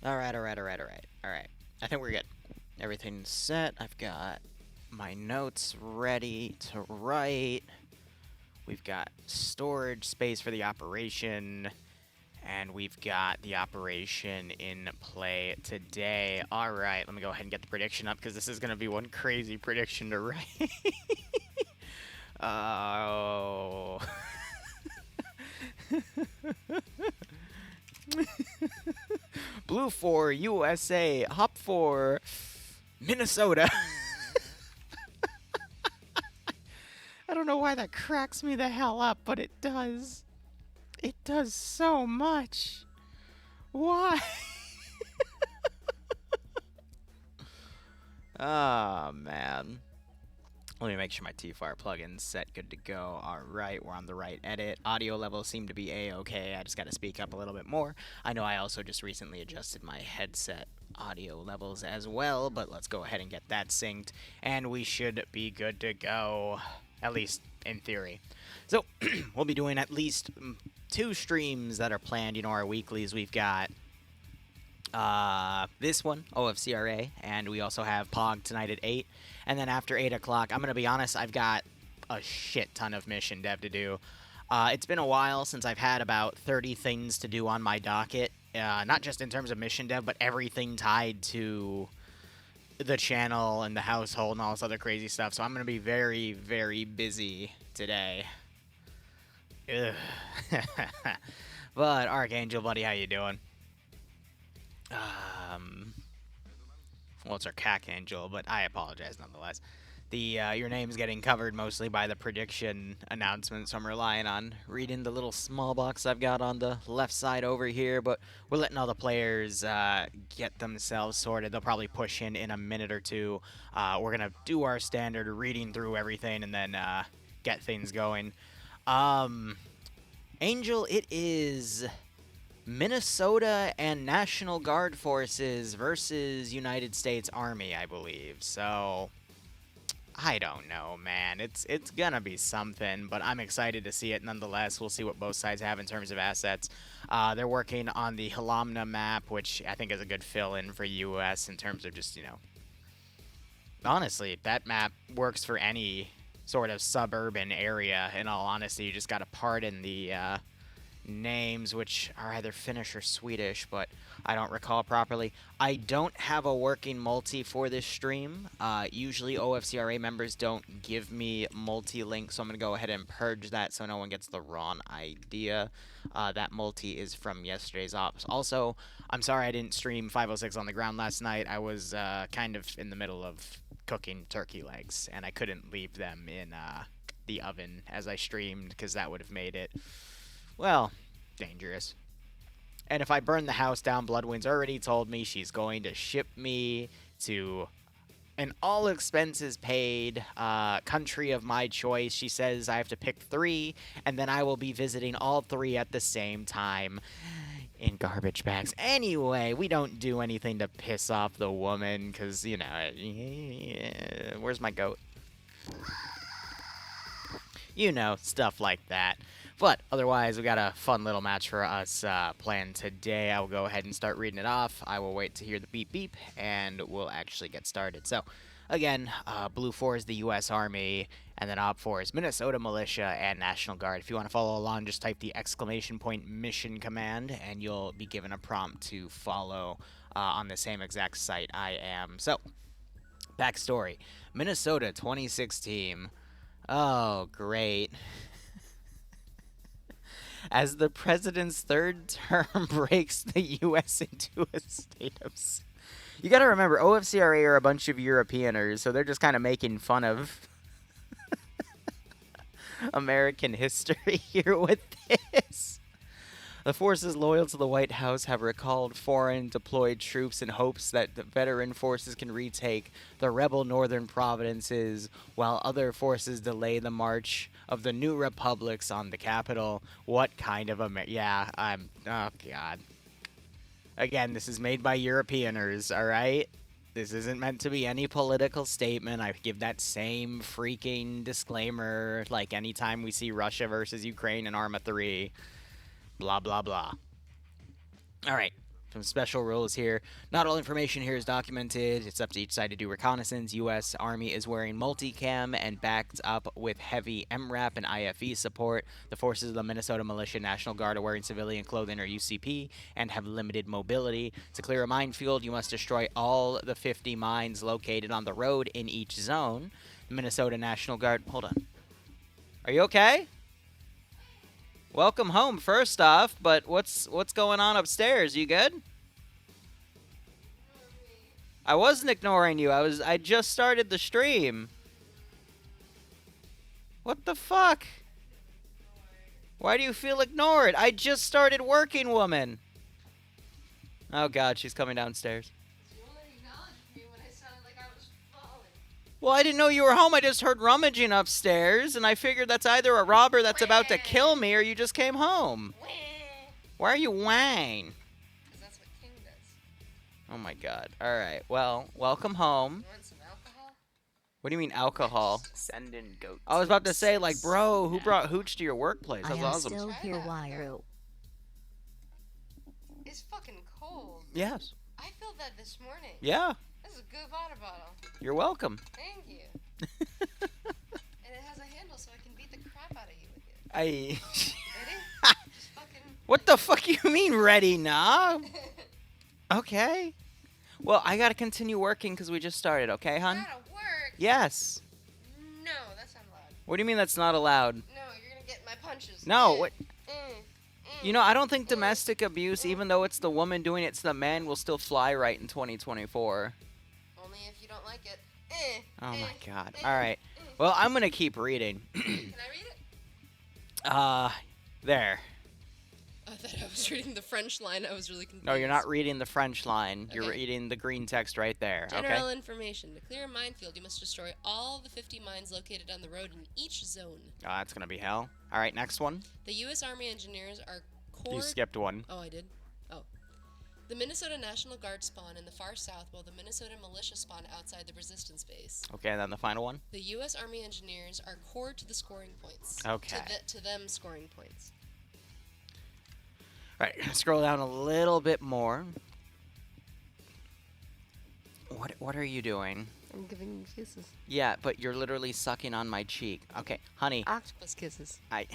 Alright. Alright. I think we're good. Everything's set. I've got my notes ready to write. We've got storage space for the operation. And we've got the operation in play today. Alright, let me go ahead and get the prediction up because this is going to be one crazy prediction to write. Oh. Blue for USA, hop for Minnesota. I don't know why that cracks me the hell up, but it does. It does so much. Why? Oh, man. Let me make sure my T-Fire plugin's set good to go. Alright, we're on the right edit. Audio levels seem to be A-okay. I just gotta speak up a little bit more. I know I also just recently adjusted my headset audio levels as well, but let's go ahead and get that synced, and we should be good to go. At least in theory. So, we'll be doing at least 2 streams that are planned. You know, our weeklies. We've got this one, OFCRA, and we also have POG tonight at 8. And then after 8 o'clock, I'm going to be honest, I've got a shit ton of mission dev to do. It's been a while since I've had about 30 things to do on my docket. Not just in terms of mission dev, but everything tied to the channel and the household and all this other crazy stuff. So I'm going to be very, very busy today. Ugh. But, Archangel, buddy, how you doing? Well, it's our CAC Angel, but I apologize nonetheless. Your name's getting covered mostly by the prediction announcement, so I'm relying on reading the little small box I've got on the left side over here, but we're letting all the players get themselves sorted. They'll probably push in a minute or two. We're going to do our standard reading through everything and then get things going. Angel, it is Minnesota and National Guard forces versus United States Army, I believe. So, I don't know, man. It's gonna be something, but I'm excited to see it nonetheless. We'll see what both sides have in terms of assets. They're working on the Halamna map, which I think is a good fill-in for US in terms of just, you know... Honestly, that map works for any sort of suburban area, in all honesty. You just gotta pardon the... names, which are either Finnish or Swedish, but I don't recall properly. I don't have a working multi for this stream. Usually OFCRA members don't give me multi-link, so I'm going to go ahead and purge that so no one gets the wrong idea. That multi is from yesterday's ops. Also, I'm sorry I didn't stream 506 on the ground last night. I was kind of in the middle of cooking turkey legs, and I couldn't leave them in the oven as I streamed, because that would have made it... well, dangerous. And if I burn the house down, Bloodwind's already told me she's going to ship me to an all-expenses-paid country of my choice. She says I have to pick 3, and then I will be visiting all 3 at the same time in garbage bags. Anyway, we don't do anything to piss off the woman, because, you know, where's my goat? You know, stuff like that. But otherwise, we got a fun little match for us planned today. I will go ahead and start reading it off. I will wait to hear the beep beep, and we'll actually get started. So, again, Blue 4 is the U.S. Army, and then Op 4 is Minnesota Militia and National Guard. If you want to follow along, just type the ! Mission command, and you'll be given a prompt to follow on the same exact site I am. So, backstory. Minnesota 2016. Oh, great. As the president's 3rd term breaks the U.S. into a state of... You gotta remember, OFCRA are a bunch of Europeaners, so they're just kind of making fun of American history here with this. The forces loyal to the White House have recalled foreign deployed troops in hopes that the veteran forces can retake the rebel northern provinces, while other forces delay the march of the new republics on the capital. What kind of yeah, oh god. Again, this is made by Europeaners, alright? This isn't meant to be any political statement. I give that same freaking disclaimer like anytime we see Russia versus Ukraine in Arma 3. Blah, blah, blah. Alright. Some special rules here. Not all information here is documented. It's up to each side to do reconnaissance. U.S. Army is wearing multicam and backed up with heavy MRAP and IFE support. The forces of the Minnesota Militia National Guard are wearing civilian clothing or UCP and have limited mobility. To clear a minefield, you must destroy all the 50 mines located on the road in each zone. The Minnesota National Guard... Hold on. Are you okay? Welcome home, first off, but what's going on upstairs? You good? I wasn't ignoring you. I just started the stream. What the fuck? Why do you feel ignored? I just started working, woman. Oh god, she's coming downstairs. Well, I didn't know you were home. I just heard rummaging upstairs, and I figured that's either a robber that's about to kill me or you just came home. Why are you whine? Because that's what King does. Oh my god. Alright, well, welcome home. You want some alcohol? What do you mean alcohol? Send in goats. I was about to say, like, bro, who brought hooch to your workplace? I That's am awesome. still here, Liru. It's fucking cold. Yes. I feel that this morning. Yeah. This is a good water bottle. You're welcome. Thank you. And it has a handle so I can beat the crap out of you with it. Ready? Just fucking... What the fuck you mean ready, nah? Okay. Well, I gotta continue working because we just started, okay, hon? Gotta work. Yes. No, that's not allowed. What do you mean that's not allowed? No, you're gonna get my punches. No, what? You know, I don't think domestic abuse, even though it's the woman doing it to the man, will still fly right in 2024. Only if you don't like it. Oh my god. Alright. Well, I'm gonna keep reading. Can I read it? There. I thought I was reading the French line. I was really confused. No, you're not reading the French line. You're Okay. reading the green text right there, General okay? information. To clear a minefield, you must destroy all the 50 mines located on the road in each zone. Oh, that's gonna be hell. Alright, next one. The U.S. Army engineers are core... You skipped one. Oh, I did? Oh. The Minnesota National Guard spawn in the far south, while the Minnesota Militia spawn outside the resistance base. Okay, and then the final one. The U.S. Army engineers are core to the scoring points. Okay. To them scoring points. Alright, scroll down a little bit more. What are you doing? I'm giving you kisses. Yeah, but you're literally sucking on my cheek. Okay, honey, Octopus kisses. I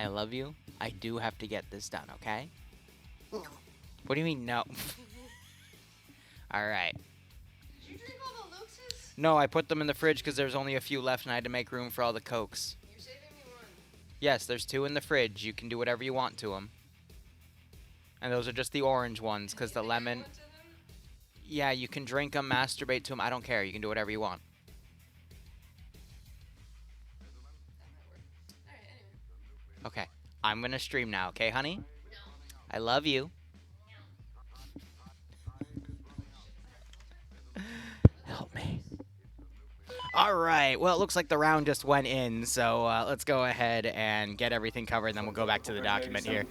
love you. I do have to get this done, okay? No. What do you mean no? Alright. Did you drink all the Luxes? No, I put them in the fridge because there's only a few left and I had to make room for all the Cokes. You're saving me one. Yes, there's 2 in the fridge. You can do whatever you want to them. And those are just the orange ones because the lemon... Yeah, you can drink them, masturbate to them. I don't care. You can do whatever you want. Alright, anyway. Okay. I'm going to stream now, okay, honey? No. I love you. Help me. All right. Well, it looks like the round just went in, so let's go ahead and get everything covered, and then we'll go back to the document here.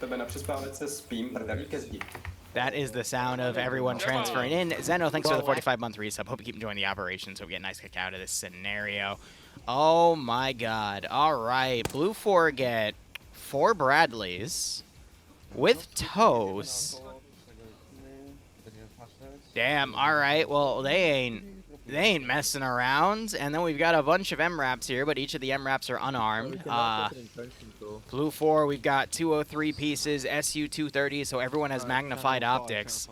That is the sound of everyone transferring in. Zeno, thanks for the 45-month resub. Hope you keep enjoying the operation so we get a nice kick out of this scenario. Oh, my God. All right. Blue 4 get 4 Bradleys with toes. Damn. All right. Well, they ain't messing around. And then we've got a bunch of MRAPs here, but each of the MRAPs are unarmed. Blue 4, we've got 203 pieces, SU 230, so everyone has magnified optics.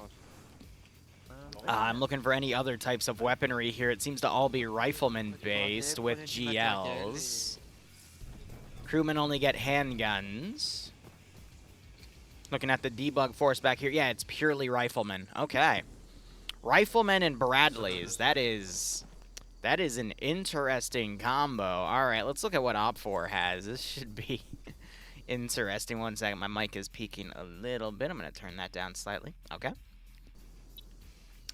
I'm looking for any other types of weaponry here. It seems to all be rifleman-based with GLs. Crewmen only get handguns. Looking at the debug force back here. Yeah, it's purely riflemen. Okay. Riflemen and Bradleys. That is an interesting combo. All right, let's look at what OP4 has. This should be interesting. One second. My mic is peaking a little bit. I'm going to turn that down slightly. Okay.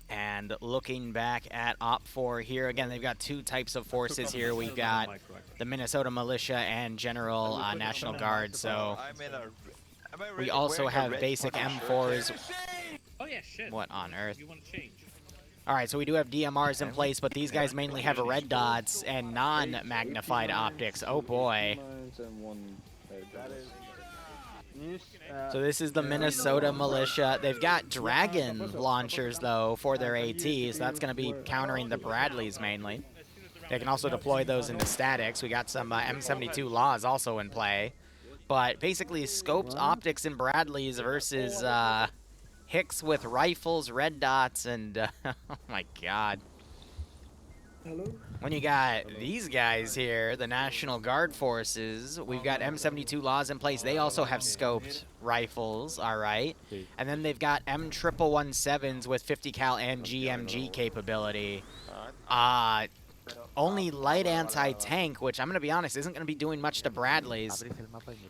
And looking back at OP4 here, again, they've got 2 types of forces here. We've got the Minnesota Militia and General National Guard. So we also have basic M4s. Oh yeah, shit. What on earth? You want to change? All right, so we do have DMRs in place, but these guys mainly have red dots and non-magnified optics. Oh boy. So this is the Minnesota militia. They've got Dragon launchers, though, for their ATs. So that's going to be countering the Bradleys, mainly. They can also deploy those into statics. We got some M72 laws also in play. But basically, scoped optics in Bradleys versus Hicks with rifles, red dots, and oh my god. When you got these guys here, the National Guard forces, we've got M72 laws in place. They also have scoped rifles, all right? And then they've got M117s with 50 cal and GMG capability. Only light anti-tank, which I'm going to be honest, isn't going to be doing much to Bradleys.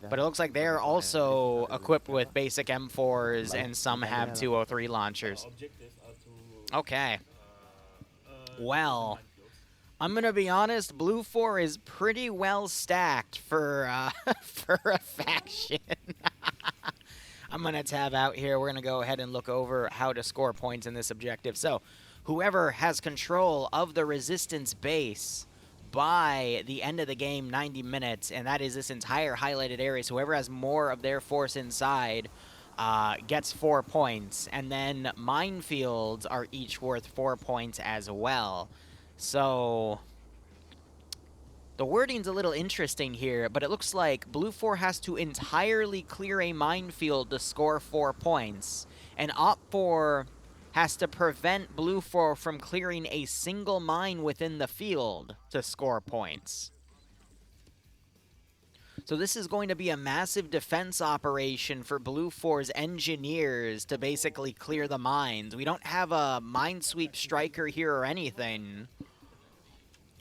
But it looks like they're also equipped with basic M4s, and some have 203 launchers. Okay. Well, I'm going to be honest, Blue 4 is pretty well stacked for, for a faction. I'm going to tab out here. We're going to go ahead and look over how to score points in this objective. So, whoever has control of the resistance base by the end of the game, 90 minutes, and that is this entire highlighted area, so whoever has more of their force inside gets 4 points. And then minefields are each worth 4 points as well. So the wording's a little interesting here, but it looks like Blue 4 has to entirely clear a minefield to score 4 points, and Op 4 has to prevent Blue 4 from clearing a single mine within the field to score points. So this is going to be a massive defense operation for Blue 4's engineers to basically clear the mines. We don't have a minesweep striker here or anything.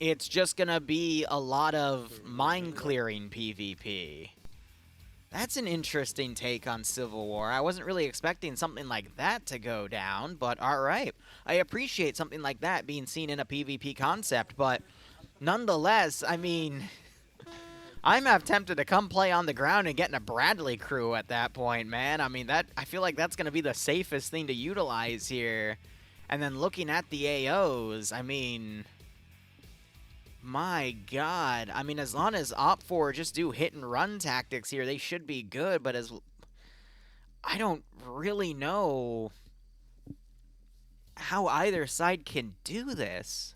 It's just going to be a lot of mine clearing PvP. That's an interesting take on Civil War. I wasn't really expecting something like that to go down, but alright. I appreciate something like that being seen in a PvP concept, but nonetheless, I mean, I'm half tempted to come play on the ground and get in a Bradley crew at that point, man. I mean, I feel like that's going to be the safest thing to utilize here. And then looking at the AOs, I mean, my god. I mean, as long as Op 4 just do hit and run tactics here, they should be good, but I don't really know how either side can do this.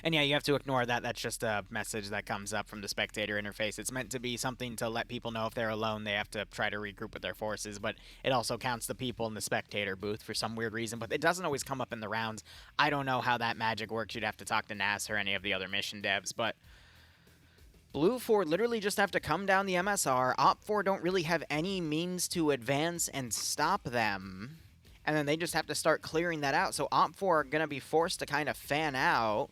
And yeah, you have to ignore that. That's just a message that comes up from the spectator interface. It's meant to be something to let people know if they're alone, they have to try to regroup with their forces, but it also counts the people in the spectator booth for some weird reason, but it doesn't always come up in the rounds. I don't know how that magic works. You'd have to talk to NAS or any of the other mission devs, but Blue 4 literally just have to come down the MSR. Op 4 don't really have any means to advance and stop them, and then they just have to start clearing that out. So Op 4 are going to be forced to kind of fan out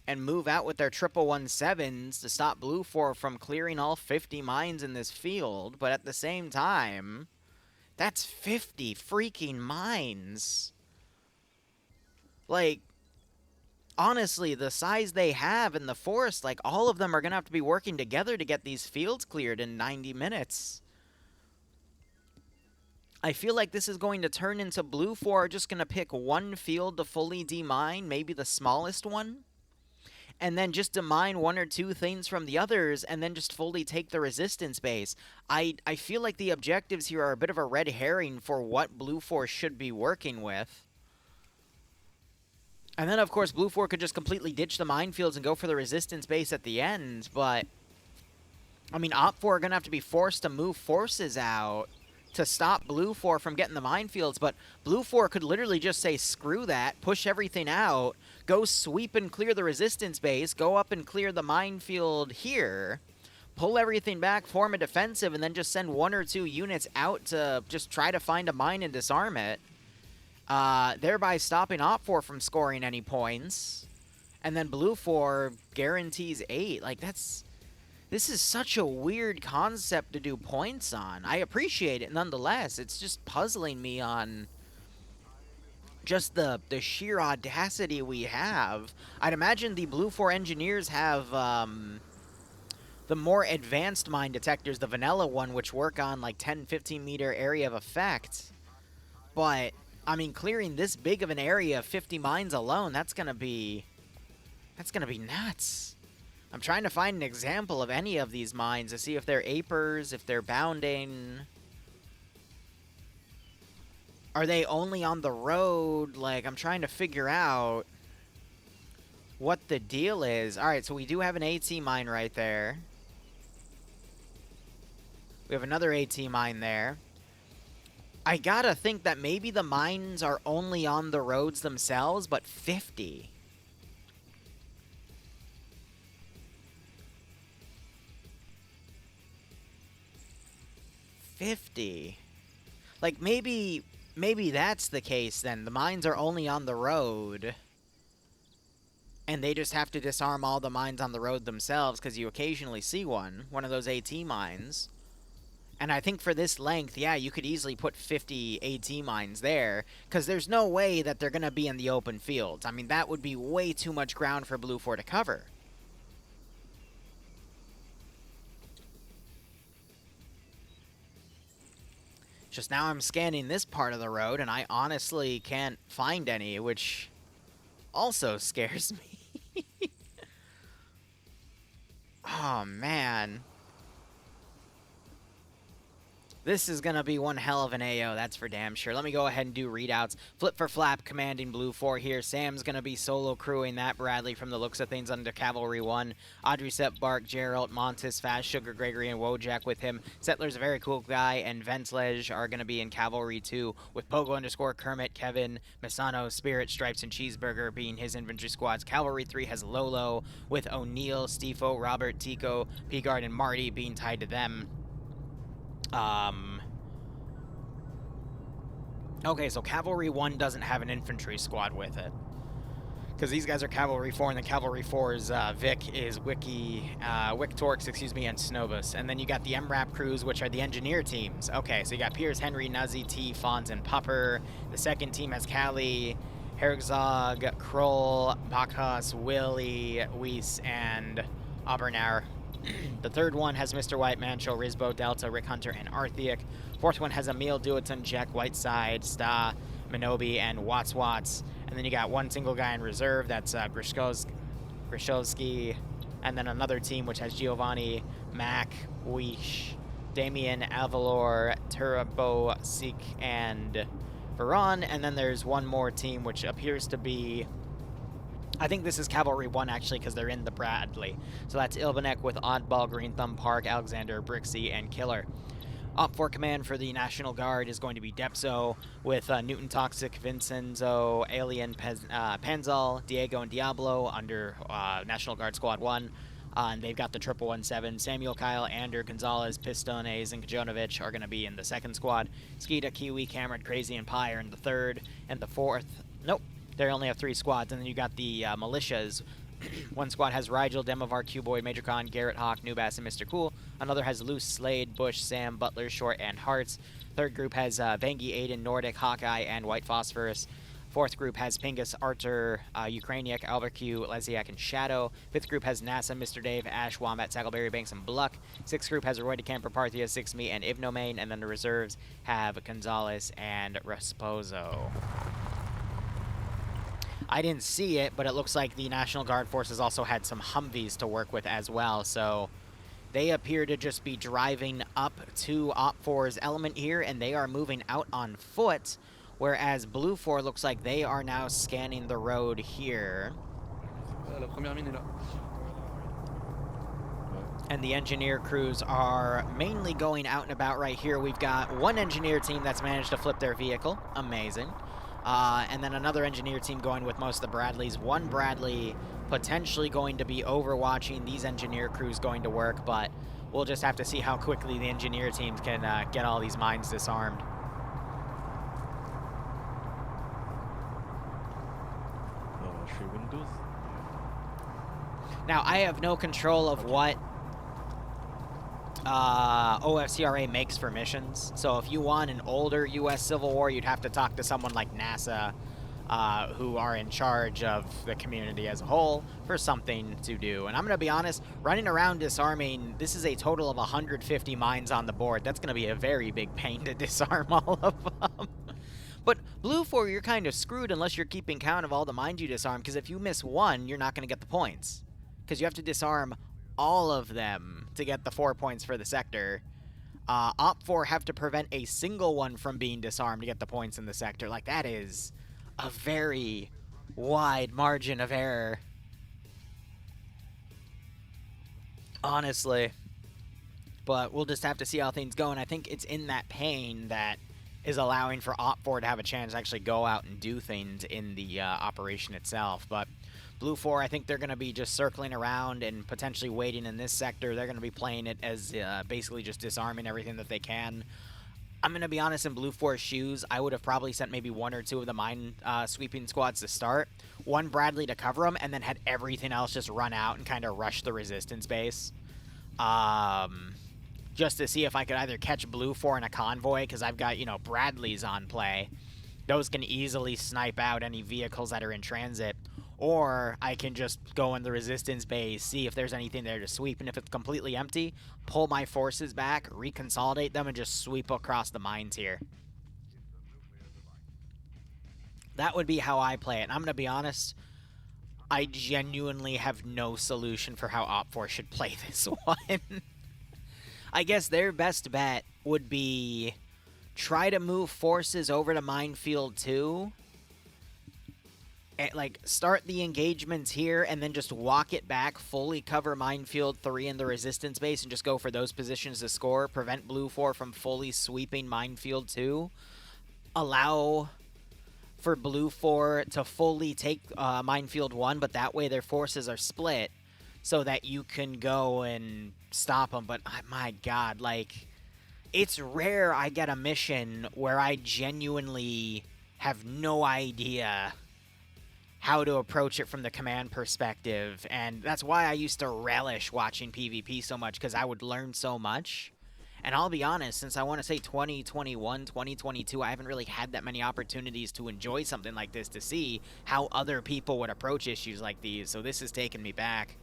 and move out with their 117s to stop Blue 4 from clearing all 50 mines in this field. But at the same time, that's 50 freaking mines. Like, honestly, the size they have in the forest, like, all of them are going to have to be working together to get these fields cleared in 90 minutes. I feel like this is going to turn into Blue 4 just going to pick one field to fully demine, maybe the smallest one, and then just demine one or two things from the others, and then just fully take the resistance base. I feel like the objectives here are a bit of a red herring for what Blue 4 should be working with. And then, of course, Blue 4 could just completely ditch the minefields and go for the resistance base at the end, but I mean, Op 4 are going to have to be forced to move forces out to stop Blue 4 from getting the minefields, but Blue 4 could literally just say, screw that, push everything out, go sweep and clear the resistance base, go up and clear the minefield here, pull everything back, form a defensive, and then just send one or two units out to just try to find a mine and disarm it, thereby stopping Op 4 from scoring any points. And then Blue 4 guarantees 8. Like, this is such a weird concept to do points on. I appreciate it nonetheless. It's just puzzling me on just the sheer audacity we have. I'd imagine the Blue 4 engineers have the more advanced mine detectors, the vanilla one, which work on like 10-15 meter area of effect. But I mean, clearing this big of an area of 50 mines alone, that's gonna be nuts. I'm trying to find an example of any of these mines to see if they're apers, if they're bounding. Are they only on the road? Like, I'm trying to figure out what the deal is. All right, so we do have an AT mine right there. We have another AT mine there. I gotta think that maybe the mines are only on the roads themselves, but 50. Like, maybe that's the case then. The mines are only on the road. And they just have to disarm all the mines on the road themselves, because you occasionally see one of those AT mines. And I think for this length, yeah, you could easily put 50 AT mines there, because there's no way that they're going to be in the open fields. I mean, that would be way too much ground for Blue 4 to cover. Just now I'm scanning this part of the road, and I honestly can't find any, which also scares me. Oh, man. This is going to be one hell of an AO, that's for damn sure. Let me go ahead and do readouts. Flip for Flap commanding Blue 4 here. Sam's going to be solo crewing that Bradley from the looks of things under Cavalry 1. Audrey, Sepp, Bark, Gerald, Montes, Fast, Sugar, Gregory, and Wojak with him. Settler's a very cool guy, and Venslej are going to be in Cavalry 2 with Pogo _ Kermit, Kevin, Misano, Spirit, Stripes, and Cheeseburger being his infantry squads. Cavalry 3 has Lolo with O'Neill, Stifo, Robert, Tico, P-Guard, and Marty being tied to them. Okay, so Cavalry 1 doesn't have an infantry squad with it. Because these guys are Cavalry 4, and the Cavalry 4's Vic is Wick Torx, and Snobus. And then you got the MRAP crews, which are the engineer teams. Okay, so you got Piers, Henry, Nuzzy, T, Fonz, and Pupper. The second team has Callie, Herzog, Kroll, Bakhus, Willie, Weiss, and Abernaur. The third one has Mr. White, Mancho, Rizbo, Delta, Rick Hunter, and Arthiak. Fourth one has Emil, Duaton, Jack, Whiteside, Sta, Minobi, and Watts. And then you got one single guy in reserve, that's Grishowski. And then another team which has Giovanni, Mac, Weish, Damien, Avalor, Turbo, Seek, and Veron. And then there's one more team which appears to be... I think this is Cavalry 1, actually, because they're in the Bradley. So that's Ilvanek with Oddball, Green Thumb, Park, Alexander, Brixie, and Killer. Up for command for the National Guard is going to be Depso with Newton Toxic, Vincenzo, Alien, Penzal, Diego, and Diablo under National Guard Squad 1. And they've got the 1117. Samuel, Kyle, Ander, Gonzalez, Pistones, and Kajonovic are going to be in the second squad. Skeeta, Kiwi, Cameron, Crazy, and Pye are in the third. And the fourth... Nope. They only have 3 squads, and then you got the militias. One squad has Rigel, Demovar, Q-Boy, Major Khan, Garrett, Hawk, Newbass, and Mr. Cool. Another has Luce, Slade, Bush, Sam, Butler, Short, and Hearts. Third group has Vangi, Aiden, Nordic, Hawkeye, and White Phosphorus. Fourth group has Pingus, Artur, Ukrainiak, Alberq, Lesiak, and Shadow. Fifth group has NASA, Mr. Dave, Ash, Wombat, Sackleberry, Banks, and Bluck. Sixth group has Roy DeCamper, Parthia, Sixme, and Ivnomain. And then the reserves have Gonzalez and Rasposo. I didn't see it, but it looks like the National Guard forces also had some Humvees to work with as well, so they appear to just be driving up to Op4's element here, and they are moving out on foot, whereas Blue 4 looks like they are now scanning the road here. And the engineer crews are mainly going out and about right here. We've got one engineer team that's managed to flip their vehicle. Amazing. And then another engineer team going with most of the Bradleys. One Bradley potentially going to be overwatching these engineer crews going to work, but we'll just have to see how quickly the engineer teams can get all these mines disarmed. Now, I have no control of what OFCRA makes for missions. So if you want an older U.S. Civil War, you'd have to talk to someone like NASA, who are in charge of the community as a whole for something to do. And I'm going to be honest, running around disarming, this is a total of 150 mines on the board. That's going to be a very big pain to disarm all of them. But Blue 4, you're kind of screwed unless you're keeping count of all the mines you disarm, because if you miss one, you're not going to get the points. because you have to disarm all of them to get the 4 points for the sector. OPFOR have to prevent a single one from being disarmed to get the points in the sector. Like, that is a very wide margin of error. Honestly. But we'll just have to see how things go, and I think it's in that pain that is allowing for OPFOR to have a chance to actually go out and do things in the operation itself. But Blue 4, I think they're going to be just circling around and potentially waiting in this sector. They're going to be playing it as basically just disarming everything that they can. I'm going to be honest, in Blue 4's shoes, I would have probably sent maybe 1 or 2 of the mine sweeping squads to start. 1 Bradley to cover them, and then had everything else just run out and kind of rush the resistance base. Just to see if I could either catch Blue 4 in a convoy, because I've got, you know, Bradleys on play. Those can easily snipe out any vehicles that are in transit. Or I can just go in the resistance base, see if there's anything there to sweep, and if it's completely empty, pull my forces back, reconsolidate them, and just sweep across the mines here. That would be how I play it. And I'm going to be honest, I genuinely have no solution for how OPFOR should play this one. I guess their best bet would be try to move forces over to Minefield 2. And, like, start the engagements here and then just walk it back, fully cover Minefield 3 in the resistance base and just go for those positions to score. Prevent Blue 4 from fully sweeping Minefield 2. Allow for Blue 4 to fully take Minefield 1, but that way their forces are split so that you can go and stop them. But, my God, like, it's rare I get a mission where I genuinely have no idea how to approach it from the command perspective, and that's why I used to relish watching PvP so much, because I would learn so much. And I'll be honest, since I want to say 2021, 2022, I haven't really had that many opportunities to enjoy something like this, to see how other people would approach issues like these, so this has taken me back.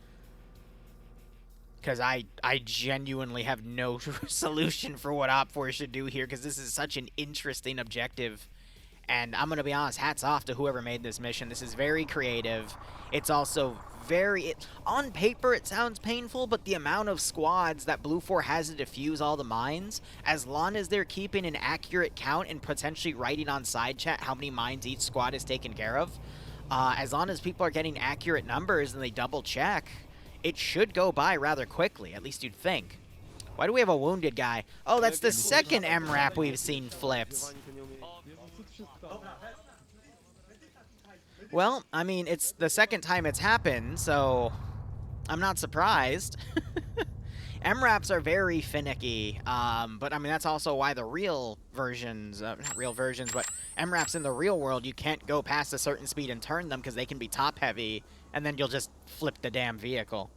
Because I genuinely have no solution for what OPFOR should do here, because this is such an interesting objective. And I'm going to be honest, hats off to whoever made this mission. This is very creative. It's also very... on paper, it sounds painful, but the amount of squads that Blue 4 has to defuse all the mines, as long as they're keeping an accurate count and potentially writing on side chat how many mines each squad is taken care of, as long as people are getting accurate numbers and they double check, it should go by rather quickly, at least you'd think. Why do we have a wounded guy? Oh, that's the second MRAP we've seen flipped. Well, I mean, it's the second time it's happened, so I'm not surprised. MRAPs are very finicky, but I mean, that's also why the real versions, not real versions, but MRAPs in the real world, you can't go past a certain speed and turn them because they can be top-heavy, and then you'll just flip the damn vehicle.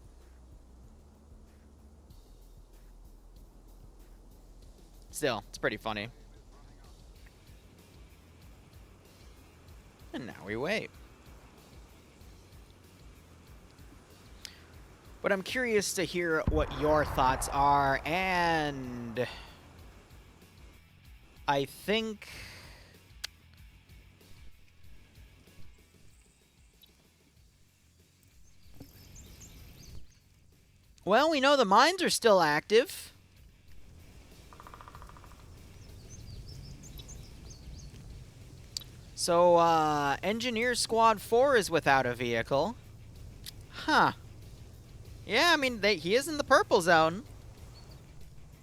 Still, it's pretty funny. And now we wait. But I'm curious to hear what your thoughts are, and I think... well, we know the mines are still active. So, Engineer Squad 4 is without a vehicle. Huh. Yeah, I mean, he is in the purple zone.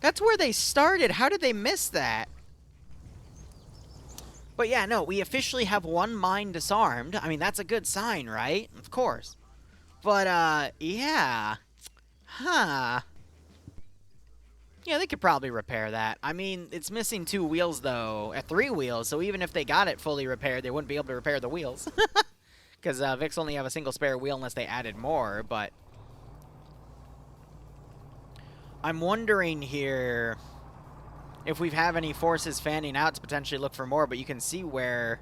That's where they started. How did they miss that? But yeah, no, we officially have 1 mine disarmed. I mean, that's a good sign, right? Of course. But, yeah. Huh. Yeah, they could probably repair that. I mean, it's missing 2 wheels, though. 3 wheels, so even if they got it fully repaired, they wouldn't be able to repair the wheels. Because Vix only have a single spare wheel unless they added more, but... I'm wondering here if we have any forces fanning out to potentially look for more, but you can see where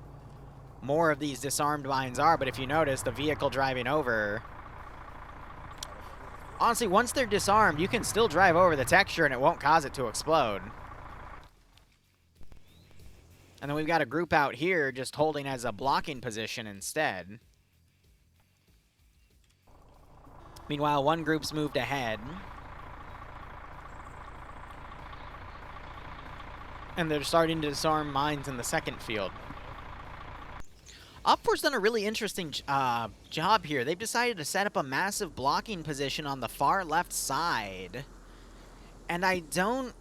more of these disarmed mines are. But if you notice, the vehicle driving over... honestly, once they're disarmed, you can still drive over the texture and it won't cause it to explode. And then we've got a group out here just holding as a blocking position instead. Meanwhile, one group's moved ahead. And they're starting to disarm mines in the second field. OFCRA's done a really interesting job here. They've decided to set up a massive blocking position on the far left side. And I don't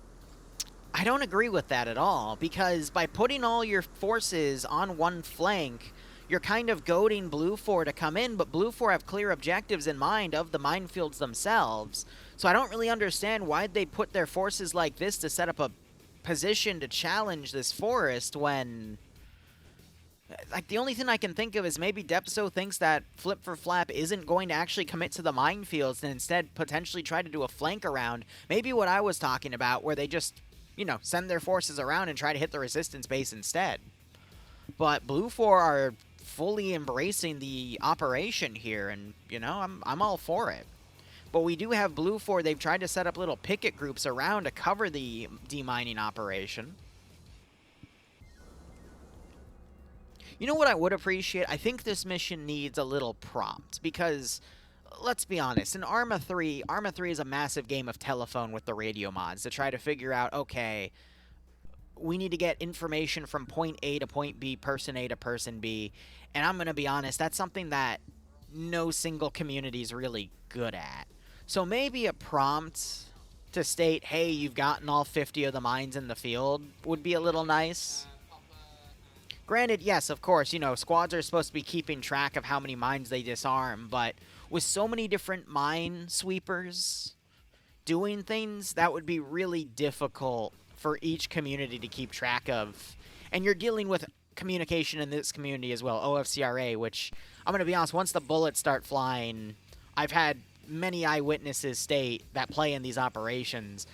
agree with that at all, because by putting all your forces on one flank, you're kind of goading Blue 4 to come in, but Blue 4 have clear objectives in mind of the minefields themselves. So I don't really understand why they put their forces like this to set up a position to challenge this forest when... Like, the only thing I can think of is maybe Depso thinks that Flip for Flap isn't going to actually commit to the minefields and instead potentially try to do a flank around. Maybe what I was talking about, where they just, you know, send their forces around and try to hit the resistance base instead. But Blue 4 are fully embracing the operation here, and, you know, I'm all for it. But we do have Blue 4, they've tried to set up little picket groups around to cover the demining operation. You know what I would appreciate? I think this mission needs a little prompt, because, let's be honest, in Arma 3 is a massive game of telephone with the radio mods to try to figure out, okay, we need to get information from point A to point B, person A to person B, and I'm going to be honest, that's something that no single community is really good at. So maybe a prompt to state, hey, you've gotten all 50 of the mines in the field would be a little nice. Granted, yes, of course, you know, squads are supposed to be keeping track of how many mines they disarm, but with so many different mine sweepers doing things, that would be really difficult for each community to keep track of. And you're dealing with communication in this community as well, OFCRA, which, I'm going to be honest, once the bullets start flying, I've had many eyewitnesses state that play in these operations,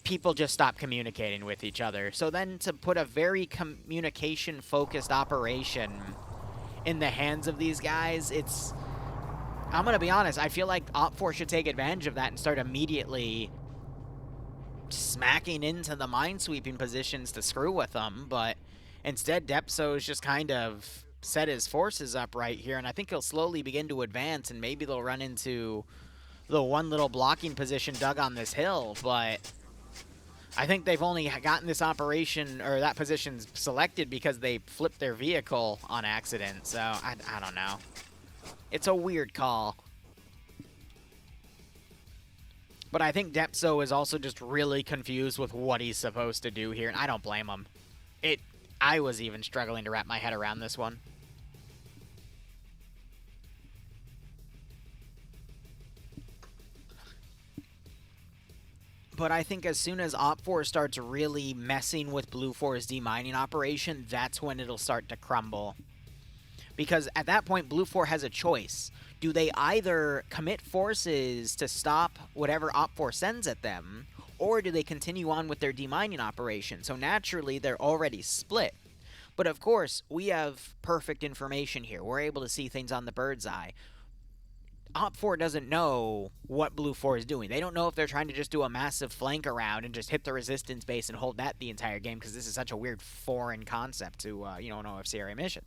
people just stop communicating with each other. So then to put a very communication-focused operation in the hands of these guys, it's... I'm going to be honest, I feel like OPFOR should take advantage of that and start immediately smacking into the minesweeping positions to screw with them, but instead Depso's just kind of set his forces up right here, and I think he'll slowly begin to advance, and maybe they'll run into the one little blocking position dug on this hill, but... I think they've only gotten this operation, or that position selected because they flipped their vehicle on accident, so I don't know. It's a weird call. But I think Depso is also just really confused with what he's supposed to do here, and I don't blame him. I was even struggling to wrap my head around this one. But I think as soon as OPFOR starts really messing with Blue 4's demining operation, that's when it'll start to crumble. Because at that point, Blue 4 has a choice. Do they either commit forces to stop whatever OPFOR sends at them, or do they continue on with their demining operation? So naturally, they're already split. But of course, we have perfect information here. We're able to see things on the bird's eye. OPFOR doesn't know what Blue 4 is doing. They don't know if they're trying to just do a massive flank around and just hit the resistance base and hold that the entire game, because this is such a weird foreign concept to, you know, an OFCRA mission.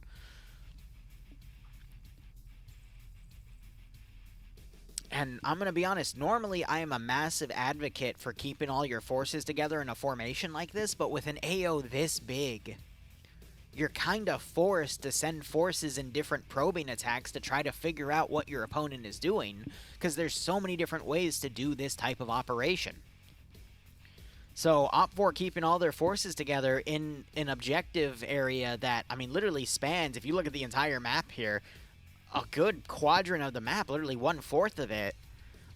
And I'm going to be honest, normally I am a massive advocate for keeping all your forces together in a formation like this, but with an AO this big, you're kind of forced to send forces in different probing attacks to try to figure out what your opponent is doing, because there's so many different ways to do this type of operation. So OPFOR keeping all their forces together in an objective area that, I mean, literally spans, if you look at the entire map here, a good quadrant of the map, literally 1/4 of it,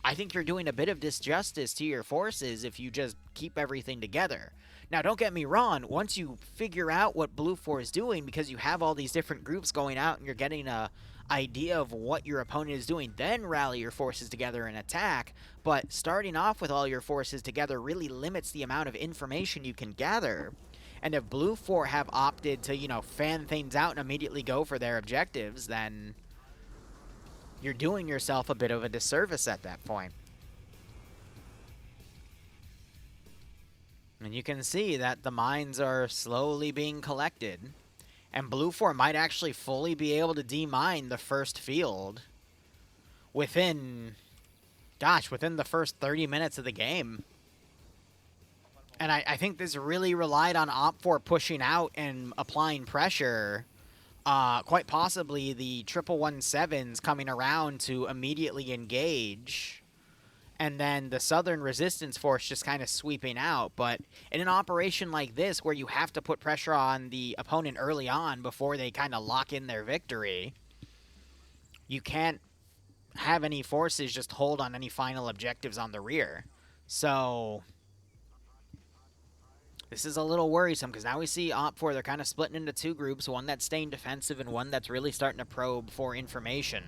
I think you're doing a bit of disjustice to your forces if you just keep everything together. Now, don't get me wrong, once you figure out what Blue 4 is doing, because you have all these different groups going out and you're getting a idea of what your opponent is doing, then rally your forces together and attack. But starting off with all your forces together really limits the amount of information you can gather. And if Blue 4 have opted to, you know, fan things out and immediately go for their objectives, then you're doing yourself a bit of a disservice at that point. And you can see that the mines are slowly being collected. And Blue 4 might actually fully be able to demine the first field within gosh, within the first 30 minutes of the game. And I think this really relied on OPFOR pushing out and applying pressure. Quite possibly the 1117s coming around to immediately engage. And then the Southern Resistance Force just kind of sweeping out. But in an operation like this, where you have to put pressure on the opponent early on before they kind of lock in their victory, you can't have any forces just hold on any final objectives on the rear. So this is a little worrisome, because now we see OPFOR, they're kind of splitting into two groups, one that's staying defensive and one that's really starting to probe for information.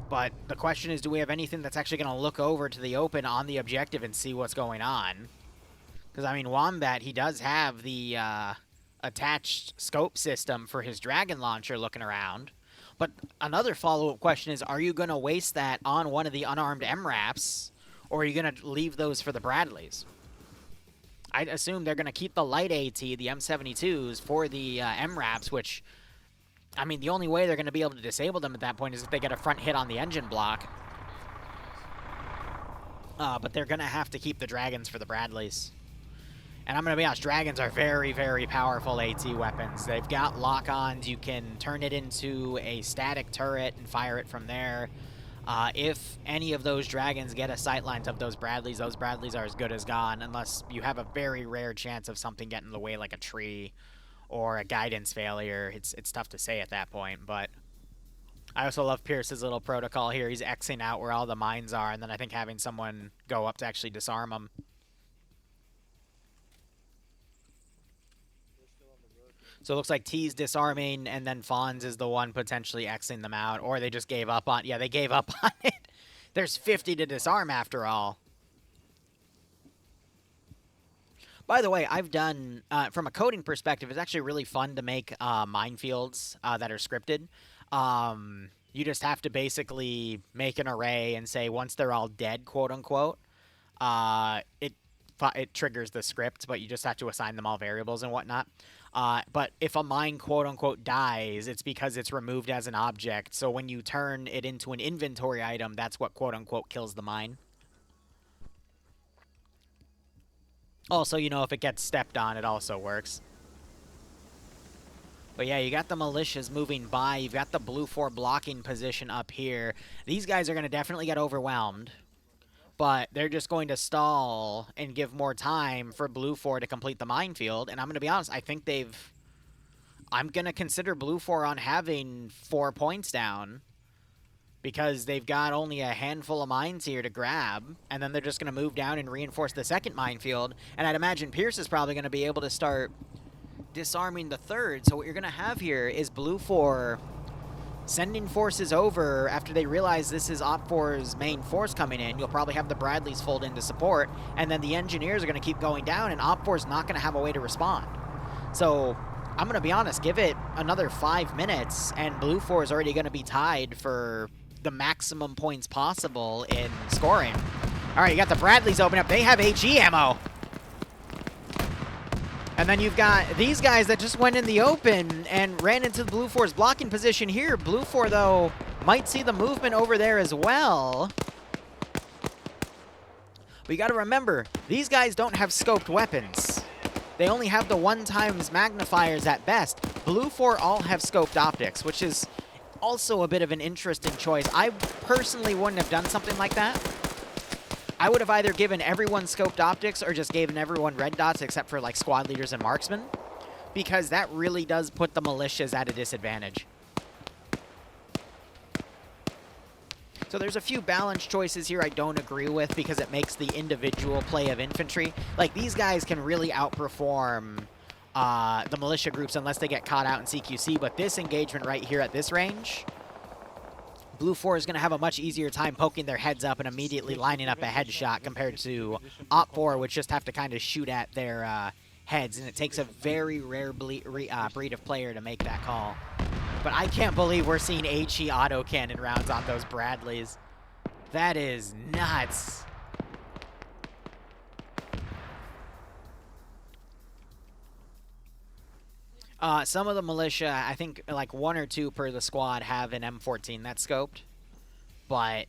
But the question is, do we have anything that's actually going to look over to the open on the objective and see what's going on? Because, I mean, Wombat, he does have the attached scope system for his Dragon Launcher looking around. But another follow-up question is, are you going to waste that on one of the unarmed MRAPs, or are you going to leave those for the Bradleys? I'd assume they're going to keep the light AT, the M72s, for the MRAPs, which, I mean, the only way they're going to be able to disable them at that point is if they get a front hit on the engine block. But they're going to have to keep the Dragons for the Bradleys. And I'm going to be honest, Dragons are very, very powerful AT weapons. They've got lock-ons. You can turn it into a static turret and fire it from there. If any of those Dragons get a sightlines of those Bradleys are as good as gone, unless you have a very rare chance of something getting in the way, like a tree or a guidance failure. It's tough to say at that point, but I also love Pierce's little protocol here. He's Xing out where all the mines are, and then I think having someone go up to actually disarm them. So it looks like T's disarming, and then Fonz is the one potentially Xing them out, or they just gave up on... Yeah, they gave up on it. There's 50 to disarm after all. By the way, I've done, from a coding perspective, it's actually really fun to make minefields that are scripted. You just have to basically make an array and say, once they're all dead, quote-unquote, it triggers the script, but you just have to assign them all variables and whatnot. But if a mine, quote-unquote, dies, it's because it's removed as an object. So when you turn it into an inventory item, that's what, quote-unquote, kills the mine. Also, you know, if it gets stepped on, it also works. But yeah, you got the militias moving by. You've got the Blue 4 blocking position up here. These guys are going to definitely get overwhelmed. But they're just going to stall and give more time for Blue 4 to complete the minefield. And I'm going to be honest, I think they've... I'm going to consider Blue 4 on having 4 points down, because they've got only a handful of mines here to grab, and then they're just going to move down and reinforce the second minefield. And I'd imagine Pierce is probably going to be able to start disarming the third. So what you're going to have here is Blue 4 sending forces over after they realize this is OPFOR's main force coming in. You'll probably have the Bradleys fold into support, and then the engineers are going to keep going down, and OPFOR's not going to have a way to respond. So I'm going to be honest, give it another 5 minutes, and Blue 4 is already going to be tied for the maximum points possible in scoring. All right, you got the Bradleys open up. They have HE ammo. And then you've got these guys that just went in the open and ran into the Blue 4's blocking position here. Blue 4, though, might see the movement over there as well. But you got to remember, these guys don't have scoped weapons. They only have the 1x magnifiers at best. Blue 4 all have scoped optics, which is also a bit of an interesting choice. I personally wouldn't have done something like that. I would have either given everyone scoped optics or just given everyone red dots except for like squad leaders and marksmen, because that really does put the militias at a disadvantage. So there's a few balance choices here I don't agree with, because it makes the individual play of infantry. Like, these guys can really outperform the militia groups unless they get caught out in CQC, but this engagement right here at this range, Blue 4 is going to have a much easier time poking their heads up and immediately lining up a headshot compared to OPFOR, which just have to kind of shoot at their heads, and it takes a very rare breed of player to make that call. But I can't believe we're seeing HE autocannon rounds on those Bradleys. That is nuts. Some of the militia, I think like 1 or 2 per the squad, have an M14 that's scoped. But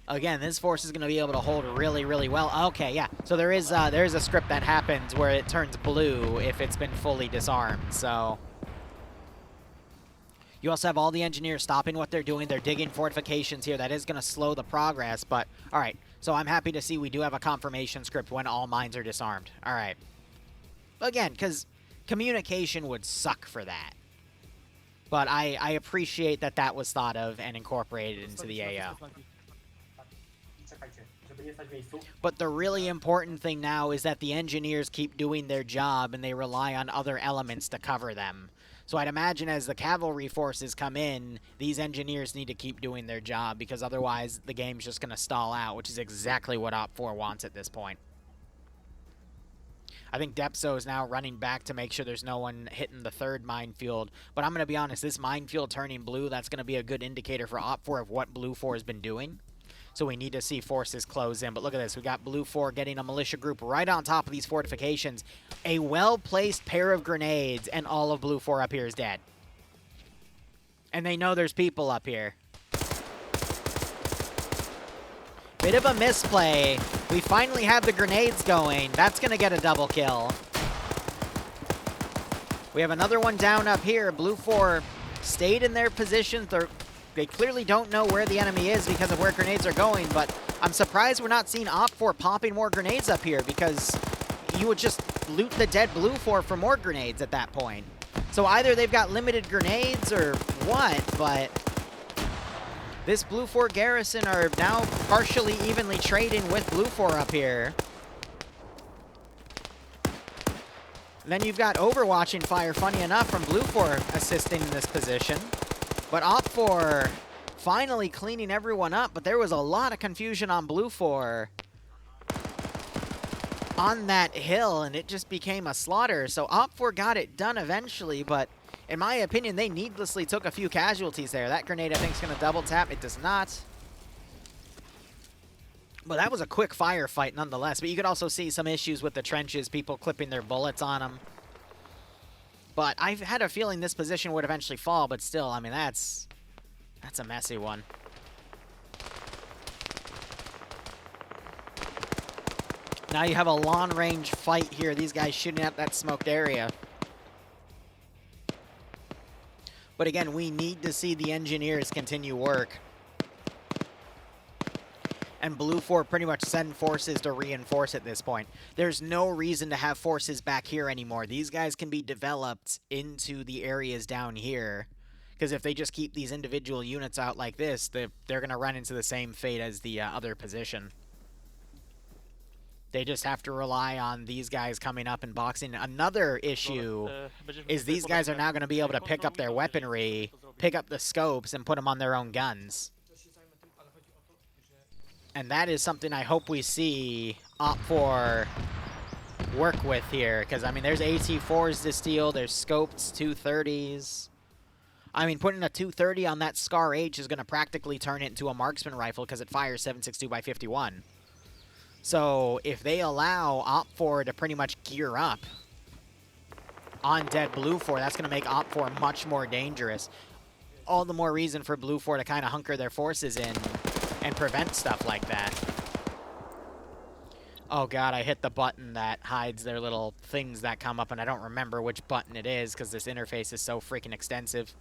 again, this force is going to be able to hold really, really well. Okay, yeah. So there is a script that happens where it turns blue if it's been fully disarmed. So you also have all the engineers stopping what they're doing. They're digging fortifications here. That is going to slow the progress. But all right. So I'm happy to see we do have a confirmation script when all mines are disarmed. All right. Again, because communication would suck for that. But I appreciate that that was thought of and incorporated into the AO. But the really important thing now is that the engineers keep doing their job and they rely on other elements to cover them. So I'd imagine as the cavalry forces come in, these engineers need to keep doing their job because otherwise the game's just going to stall out, which is exactly what OFCRA wants at this point. I think Depso is now running back to make sure there's no one hitting the third minefield. But I'm going to be honest, this minefield turning blue, that's going to be a good indicator for OFCRA of what Blue 4 has been doing. So we need to see forces close in. But look at this. We got Blue 4 getting a militia group right on top of these fortifications. A well-placed pair of grenades, and all of Blue 4 up here is dead. And they know there's people up here. Bit of a misplay. We finally have the grenades going. That's going to get a double kill. We have another one down up here. Blue 4 stayed in their positions. They clearly don't know where the enemy is because of where grenades are going, but I'm surprised we're not seeing OFCRA popping more grenades up here because you would just loot the dead Blue 4 for more grenades at that point. So either they've got limited grenades or what, but this Blue 4 garrison are now partially evenly trading with Blue 4 up here. Then you've got overwatching fire, funny enough, from Blue 4 assisting in this position. But OFCRA finally cleaning everyone up, but there was a lot of confusion on Blue 4 on that hill, and it just became a slaughter. So OFCRA got it done eventually, but in my opinion, they needlessly took a few casualties there. That grenade, I think, is going to double tap. It does not. But that was a quick firefight nonetheless. But you could also see some issues with the trenches, people clipping their bullets on them. But I've had a feeling this position would eventually fall, but still, I mean, that's a messy one. Now you have a long-range fight here. These guys shooting at that smoked area. But again, we need to see the engineers continue work. And Blue 4 pretty much send forces to reinforce at this point. There's no reason to have forces back here anymore. These guys can be developed into the areas down here. Because if they just keep these individual units out like this, they're going to run into the same fate as the other position. They just have to rely on these guys coming up and boxing. Another issue is these guys are now going to be able to pick up their weaponry, pick up the scopes, and put them on their own guns. And that is something I hope we see OFCRA work with here. Because, I mean, there's AT4s to steal. There's scopes, 230s. I mean, putting a 230 on that Scar H is going to practically turn it into a marksman rifle because it fires 7.62 by 51. So if they allow OFCRA to pretty much gear up on dead Blue 4, that's going to make OFCRA much more dangerous. All the more reason for Blue 4 to kind of hunker their forces in and prevent stuff like that. Oh god, I hit the button that hides their little things that come up, and I don't remember which button it is because this interface is so freaking extensive.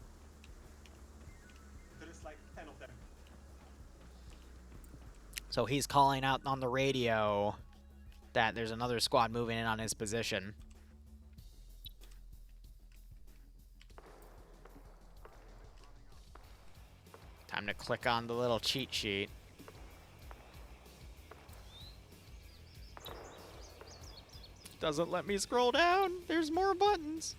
There's like 10 of them. So he's calling out on the radio that there's another squad moving in on his position. Time to click on the little cheat sheet. Doesn't let me scroll down. There's more buttons.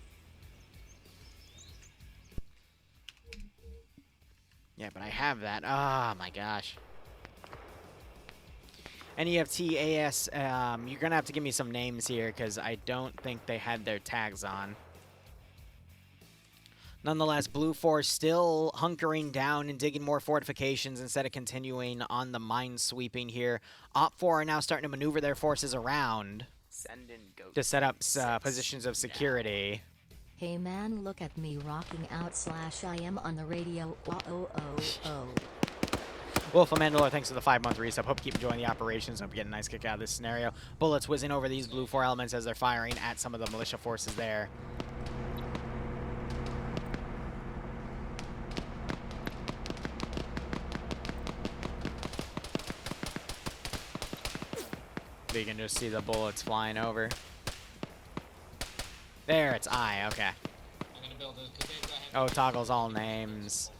Yeah, but I have that. Oh my gosh. NEFT AS, you're gonna have to give me some names here because I don't think they had their tags on. Nonetheless, Blue 4 still hunkering down and digging more fortifications instead of continuing on the mine sweeping here. OPFOR are now starting to maneuver their forces around to set up positions of security. Hey man, look at me rocking out / I am on the radio. Oh. Wolf of Mandalore, thanks for the 5-month resub. Hope you keep enjoying the operations. Hope you get a nice kick out of this scenario. Bullets whizzing over these blue 4 elements as they're firing at some of the militia forces there. You can just see the bullets flying over. There, it's I. Okay. I'm gonna build a, oh, toggles all names.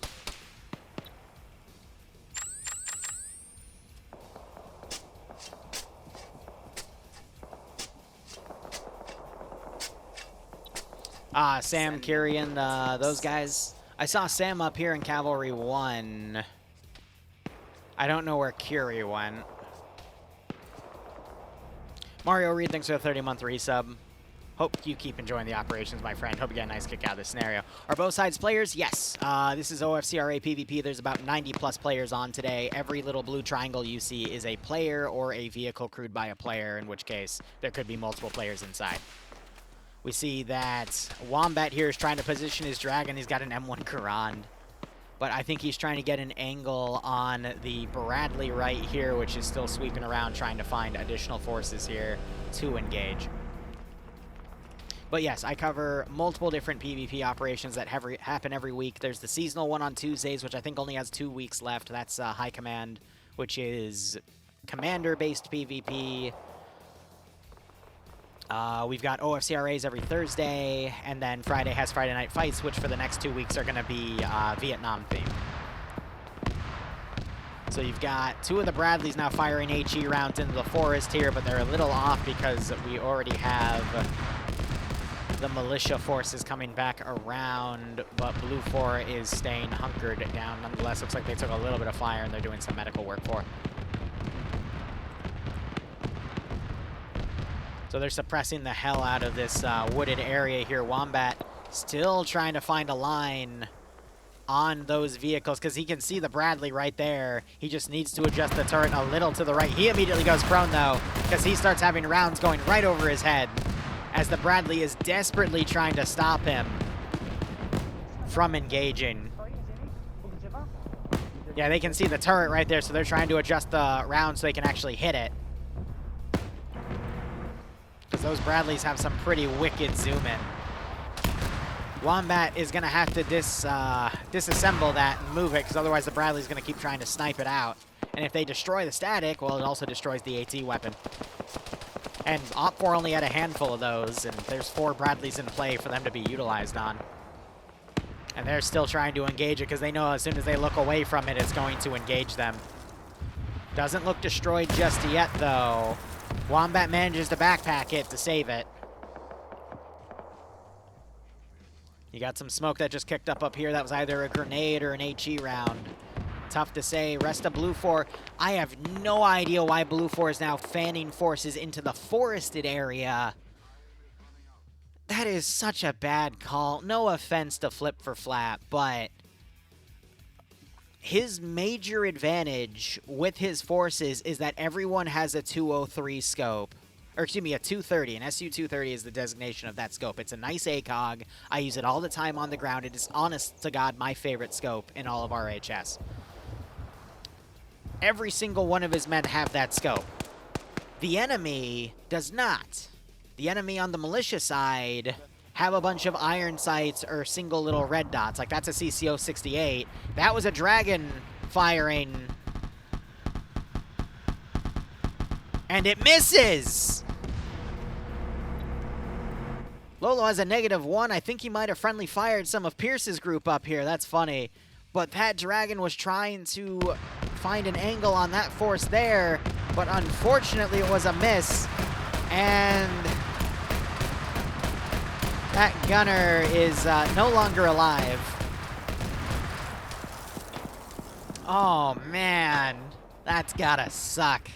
Sam, Kyrian, those guys. I saw Sam up here in Cavalry 1. I don't know where Curie went. Mario Reed, thanks for the 30-month resub. Hope you keep enjoying the operations, my friend. Hope you get a nice kick out of this scenario. Are both sides players? Yes. This is OFCRA PvP. There's about 90-plus players on today. Every little blue triangle you see is a player or a vehicle crewed by a player, in which case there could be multiple players inside. We see that Wombat here is trying to position his dragon. He's got an M1 Garand. But I think he's trying to get an angle on the Bradley right here, which is still sweeping around trying to find additional forces here to engage. But yes, I cover multiple different PvP operations that happen every week. There's the seasonal one on Tuesdays, which I think only has 2 weeks left. That's High Command, which is commander-based PvP. We've got OFCRAs every Thursday, and then Friday has Friday Night Fights, which for the next 2 weeks are going to be Vietnam themed. So you've got 2 of the Bradleys now firing HE rounds into the forest here, but they're a little off because we already have the militia forces coming back around, but Blue 4 is staying hunkered down. Nonetheless, looks like they took a little bit of fire and they're doing some medical work for. So they're suppressing the hell out of this wooded area here. Wombat still trying to find a line on those vehicles because he can see the Bradley right there. He just needs to adjust the turret a little to the right. He immediately goes prone, though, because he starts having rounds going right over his head as the Bradley is desperately trying to stop him from engaging. Yeah, they can see the turret right there, so they're trying to adjust the round so they can actually hit it. Because those Bradleys have some pretty wicked zoom-in. Wombat is going to have to disassemble that and move it, because otherwise the Bradley's going to keep trying to snipe it out. And if they destroy the static, well, it also destroys the AT weapon. And OPFOR only had a handful of those, and there's 4 Bradleys in play for them to be utilized on. And they're still trying to engage it, because they know as soon as they look away from it, it's going to engage them. Doesn't look destroyed just yet, though. Wombat manages to backpack it to save it. You got some smoke that just kicked up here. That was either a grenade or an HE round. Tough to say. Rest of Blue 4. I have no idea why Blue 4 is now fanning forces into the forested area. That is such a bad call. No offense to Flip for Flap, but his major advantage with his forces is that everyone has a 203 scope. Or excuse me, a 230. An SU-230 is the designation of that scope. It's a nice ACOG. I use it all the time on the ground. It is, honest to God, my favorite scope in all of RHS. Every single one of his men have that scope. The enemy does not. The enemy on the militia side have a bunch of iron sights or single little red dots. Like, that's a CCO-68. That was a dragon firing. And it misses! Lolo has a -1. I think he might have friendly fired some of Pierce's group up here. That's funny. But that dragon was trying to find an angle on that force there, but unfortunately it was a miss. And that gunner is no longer alive. Oh, man. That's gotta suck.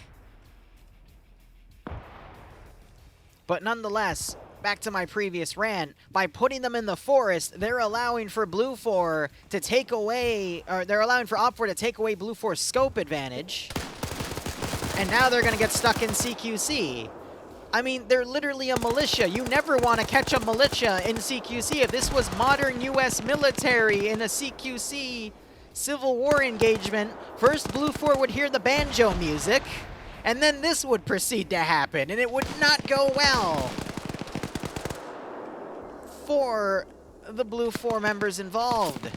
But nonetheless, back to my previous rant, by putting them in the forest, they're allowing for Blue 4 to take away, or they're allowing for OPFOR to take away Blue 4's scope advantage. And now they're going to get stuck in CQC. I mean, they're literally a militia. You never want to catch a militia in CQC. If this was modern U.S. military in a CQC, Civil War engagement. First, Blue 4 would hear the banjo music, and then this would proceed to happen, and it would not go well for the Blue 4 members involved.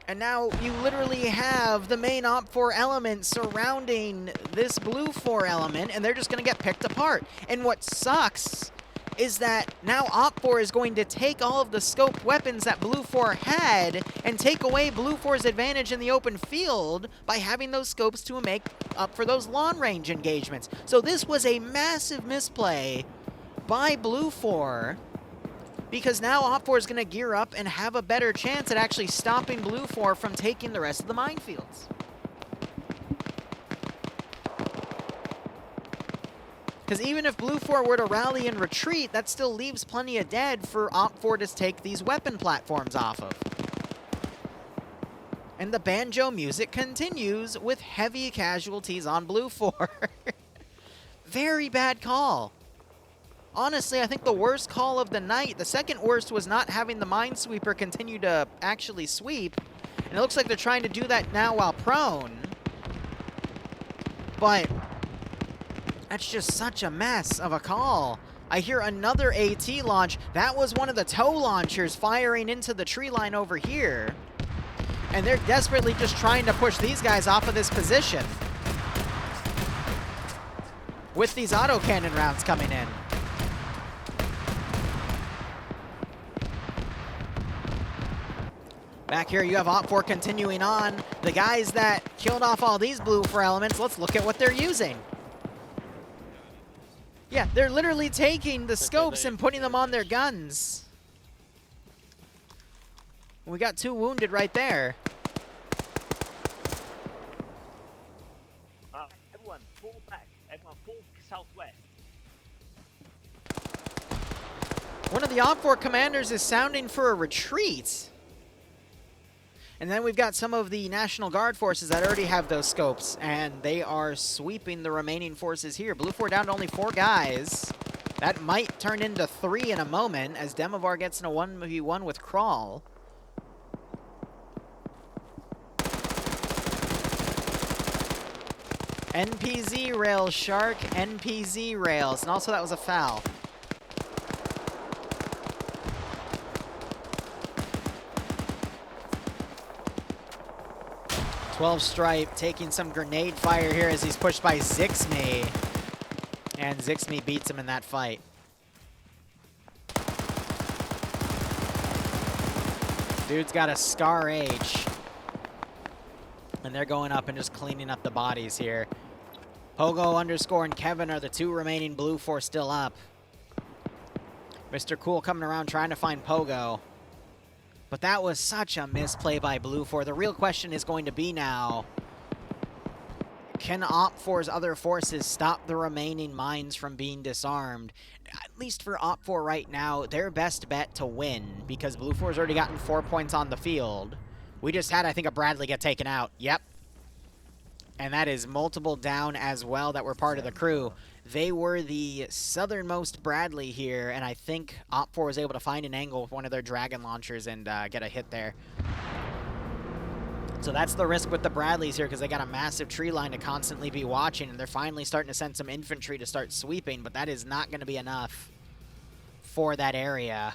And now you literally have the main OP4 element surrounding this Blue 4 element, and they're just going to get picked apart. And what sucks is that now OP4 is going to take all of the scoped weapons that Blue 4 had and take away Blue 4's advantage in the open field by having those scopes to make up for those long range engagements. So this was a massive misplay by Blue 4, because now OP4 is going to gear up and have a better chance at actually stopping Blue 4 from taking the rest of the minefields. Because even if Blue 4 were to rally and retreat, that still leaves plenty of dead for OP4 to take these weapon platforms off of. And the banjo music continues with heavy casualties on Blue 4. Very bad call. Honestly, I think the worst call of the night, the second worst, was not having the Minesweeper continue to actually sweep. And it looks like they're trying to do that now while prone. But that's just such a mess of a call. I hear another AT launch. That was one of the tow launchers firing into the tree line over here. And they're desperately just trying to push these guys off of this position with these autocannon rounds coming in. Back here, you have OP4 continuing on. The guys that killed off all these Blue 4 elements, let's look at what they're using. Yeah, they're literally taking the scopes and putting them on their guns. We got 2 wounded right there. Everyone, fall back. Everyone, fall southwest. One of the OP4 commanders is sounding for a retreat. And then we've got some of the National Guard forces that already have those scopes, and they are sweeping the remaining forces here. Blue 4 down to only 4 guys. That might turn into 3 in a moment as Demovar gets in a 1v1 with Crawl. NPZ rails, Shark. NPZ rails. And also that was a foul. 12 Stripe taking some grenade fire here as he's pushed by Zixme. And Zixme beats him in that fight. Dude's got a Scar H. And they're going up and just cleaning up the bodies here. Pogo _ and Kevin are the 2 remaining Blue 4 still up. Mr. Cool coming around trying to find Pogo. But that was such a misplay by Blue 4. The real question is going to be now, can OP4's other forces stop the remaining mines from being disarmed? At least for OP4 right now, their best bet to win, because Blue 4's already gotten 4 points on the field. We just had, I think, a Bradley get taken out. Yep. And that is multiple down as well that were part of the crew. They were the southernmost Bradley here, and I think OP4 was able to find an angle with one of their Dragon launchers and get a hit there. So that's the risk with the Bradleys here, because they got a massive tree line to constantly be watching, and they're finally starting to send some infantry to start sweeping, but that is not going to be enough for that area.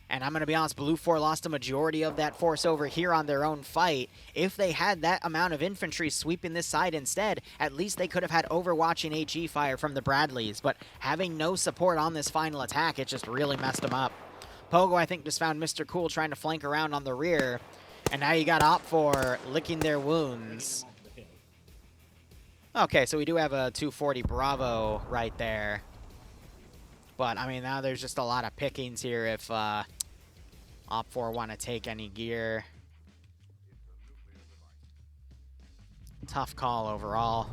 And I'm going to be honest, Blue 4 lost a majority of that force over here on their own fight. If they had that amount of infantry sweeping this side instead, at least they could have had overwatching HE fire from the Bradleys. But having no support on this final attack, it just really messed them up. Pogo, I think, just found Mr. Cool trying to flank around on the rear. And now you got OP4 licking their wounds. Okay, so we do have a 240 Bravo right there. But, I mean, now there's just a lot of pickings here if OP4 want to take any gear. Tough call overall.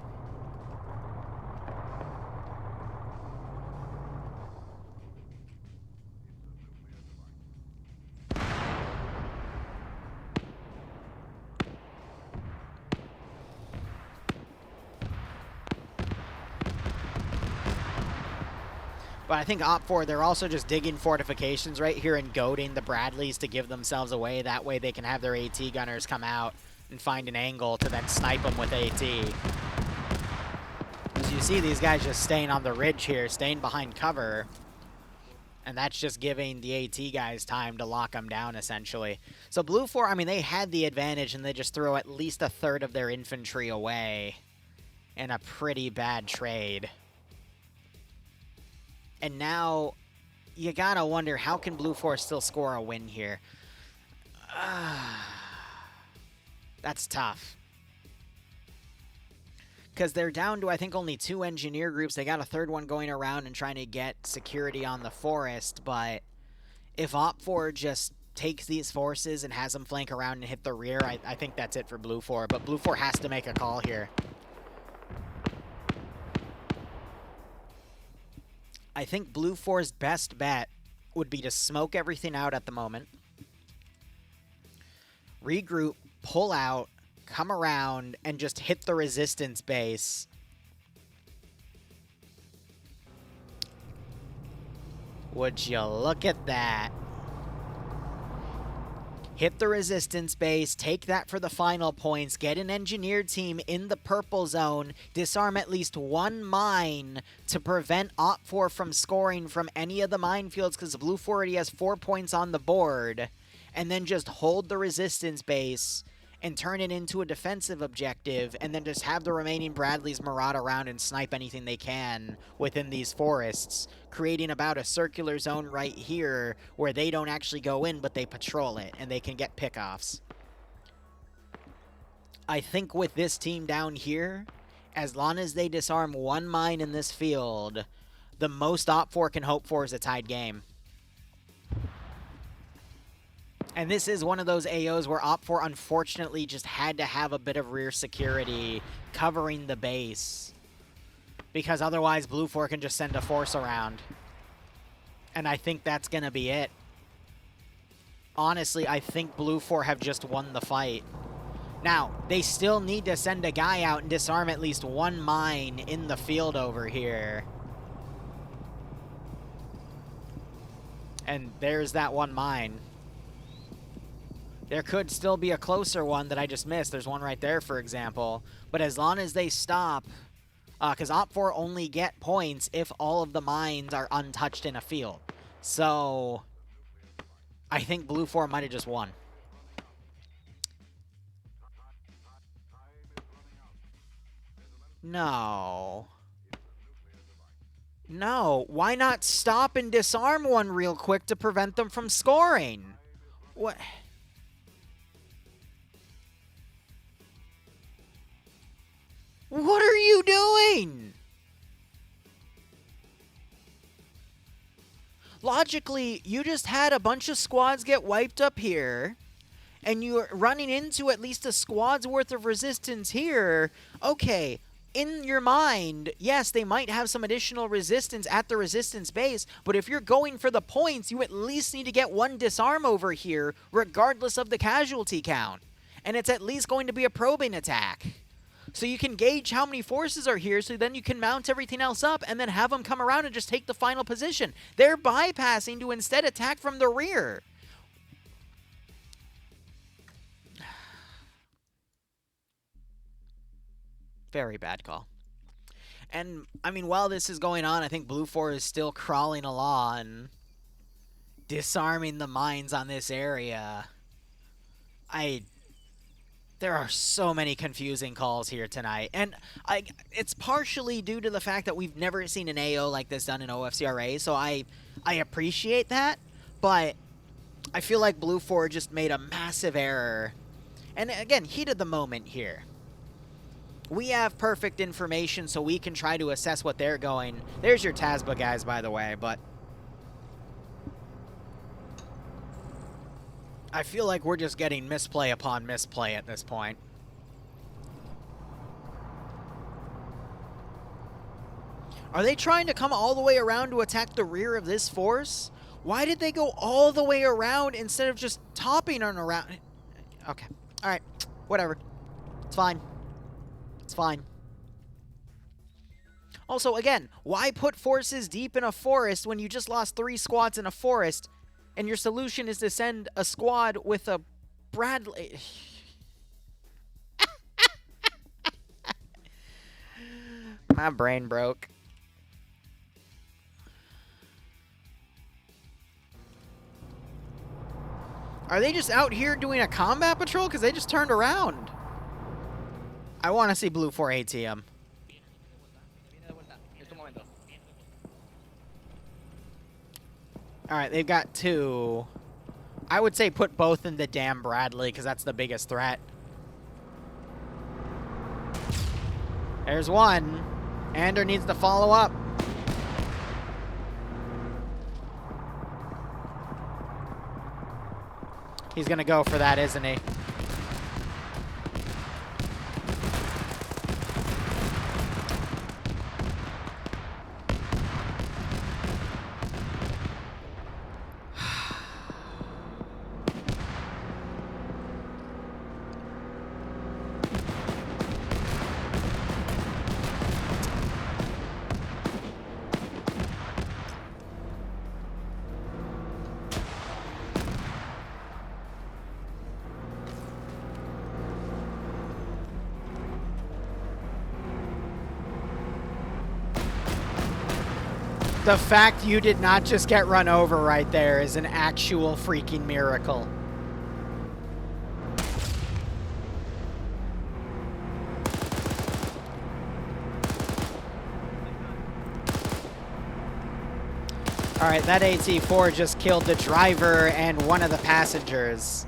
But I think OPFOR, they're also just digging fortifications right here and goading the Bradleys to give themselves away. That way they can have their AT gunners come out and find an angle to then snipe them with AT. As you see, these guys just staying on the ridge here, staying behind cover. And that's just giving the AT guys time to lock them down, essentially. So Blue 4, I mean, they had the advantage, and they just throw at least a third of their infantry away in a pretty bad trade. And now, you gotta wonder, how can Blue 4 still score a win here? That's tough. Because they're down to, I think, only 2 engineer groups. They got a third one going around and trying to get security on the forest. But if OPFOR just takes these forces and has them flank around and hit the rear, I think that's it for Blue 4. But Blue 4 has to make a call here. I think Blue 4's best bet would be to smoke everything out at the moment. Regroup, pull out, come around, and just hit the resistance base. Would you look at that? Hit the resistance base, take that for the final points, get an engineer team in the purple zone, disarm at least one mine to prevent OPFOR from scoring from any of the minefields because Blue 4 already has 4 points on the board, and then just hold the resistance base and turn it into a defensive objective, and then just have the remaining Bradleys maraud around and snipe anything they can within these forests, creating about a circular zone right here where they don't actually go in, but they patrol it, and they can get pickoffs. I think with this team down here, as long as they disarm one mine in this field, the most OPFOR can hope for is a tied game. And this is one of those AOs where OPFOR unfortunately just had to have a bit of rear security covering the base. Because otherwise Blue 4 can just send a force around. And I think that's going to be it. Honestly, I think Blue 4 have just won the fight. Now, they still need to send a guy out and disarm at least one mine in the field over here. And there's that one mine. There could still be a closer one that I just missed. There's one right there, for example. But as long as they stop, because OPFOR only get points if all of the mines are untouched in a field. So, I think Blue 4 might have just won. No. No. Why not stop and disarm one real quick to prevent them from scoring? What? What are you doing? Logically, you just had a bunch of squads get wiped up here, and you're running into at least a squad's worth of resistance here. Okay, in your mind, yes, they might have some additional resistance at the resistance base, but if you're going for the points, you at least need to get one disarm over here, regardless of the casualty count. And it's at least going to be a probing attack. So you can gauge how many forces are here, so then you can mount everything else up and then have them come around and just take the final position. They're bypassing to instead attack from the rear. Very bad call. And, I mean, while this is going on, I think Blue 4 is still crawling along, disarming the mines on this area. There are so many confusing calls here tonight. And it's partially due to the fact that we've never seen an AO like this done in OFCRA, so I appreciate that. But I feel like Blue 4 just made a massive error. And again, heat of the moment here. We have perfect information, so we can try to assess what they're going. There's your TASBA guys, by the way, but I feel like we're just getting misplay upon misplay at this point. Are they trying to come all the way around to attack the rear of this force? Why did they go all the way around instead of just topping on around? Okay. All right. Whatever. It's fine. It's fine. Also, again, why put forces deep in a forest when you just lost 3 squads in a forest, and your solution is to send a squad with a Bradley? My brain broke. Are they just out here doing a combat patrol? Because they just turned around. I want to see Blue 4 ATM. Alright, they've got 2. I would say put both in the damn Bradley, because that's the biggest threat. There's 1. Ander needs to follow up. He's going to go for that, isn't he? The fact you did not just get run over right there is an actual freaking miracle. Alright, that AT-4 just killed the driver and one of the passengers.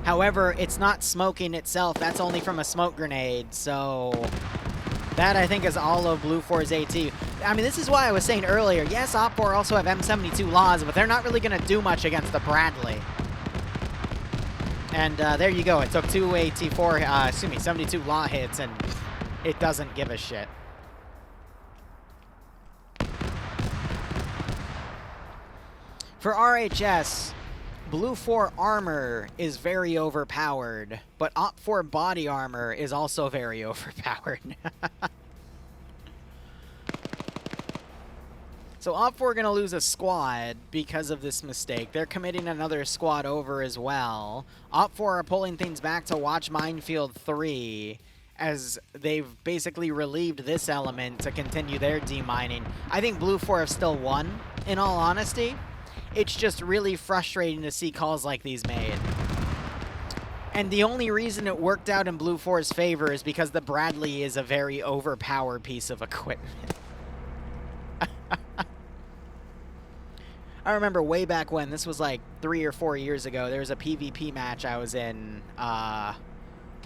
However, it's not smoking itself. That's only from a smoke grenade, so... that, I think, is all of Blue 4's AT. I mean, this is why I was saying earlier, yes, OFCRA also have M72 laws, but they're not really going to do much against the Bradley. And there you go. It took 2 AT-4, 72 law hits, and it doesn't give a shit. For RHS, Blue 4 armor is very overpowered, but OP4 body armor is also very overpowered. So OP4 are going to lose a squad because of this mistake. They're committing another squad over as well. OP4 are pulling things back to Watch Minefield 3 as they've basically relieved this element to continue their demining. I think Blue 4 have still won, in all honesty. It's just really frustrating to see calls like these made. And the only reason it worked out in Blue 4's favor is because the Bradley is a very overpowered piece of equipment. I remember way back when, this was like 3 or 4 years ago, there was a PvP match I was in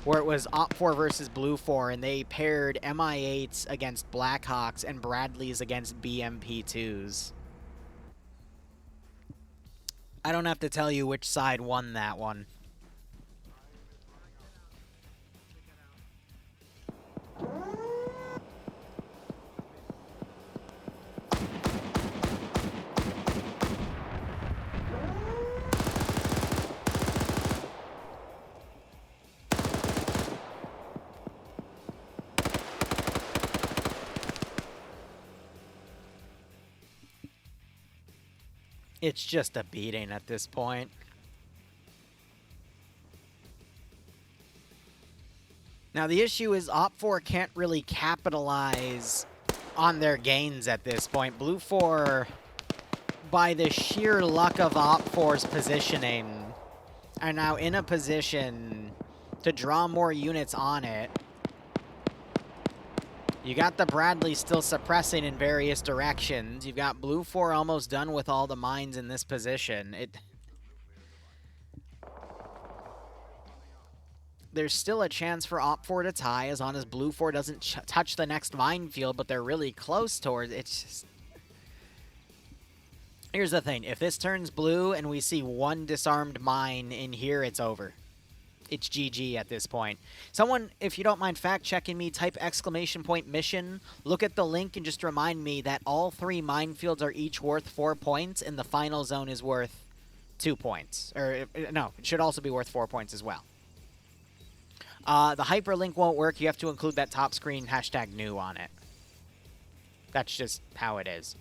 where it was OP4 versus Blue 4, and they paired MI8s against Blackhawks and Bradleys against BMP2s. I don't have to tell you which side won that one. It's just a beating at this point. Now, the issue is OP4 can't really capitalize on their gains at this point. Blue 4, by the sheer luck of OP4's positioning, are now in a position to draw more units on it. You got the Bradley still suppressing in various directions. You've got Blue 4 almost done with all the mines in this position. There's still a chance for OP4 to tie as long as Blue 4 doesn't touch the next minefield, but they're really close towards it. It's just... Here's the thing. If this turns blue and we see one disarmed mine in here, it's over. It's GG at this point. Someone, if you don't mind fact-checking me, type !mission, look at the link, and just remind me that all 3 minefields are each worth 4 points, and the final zone is worth 2 points. Or, no, it should also be worth 4 points as well. The hyperlink won't work. You have to include that top screen #new on it. That's just how it is.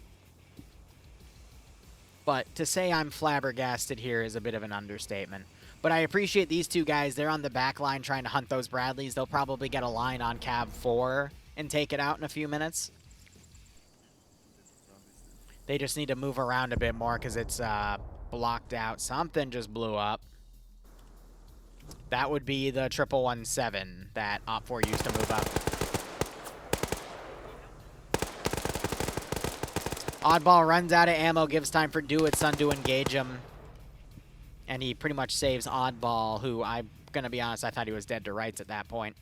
But to say I'm flabbergasted here is a bit of an understatement. But I appreciate these two guys. They're on the back line trying to hunt those Bradleys. They'll probably get a line on cab 4 and take it out in a few minutes. They just need to move around a bit more because it's blocked out. Something just blew up. That would be the 1117 that OP4 used to move up. Oddball runs out of ammo, gives time for Do It Son to engage him. And he pretty much saves Oddball, who, I'm going to be honest, I thought he was dead to rights at that point.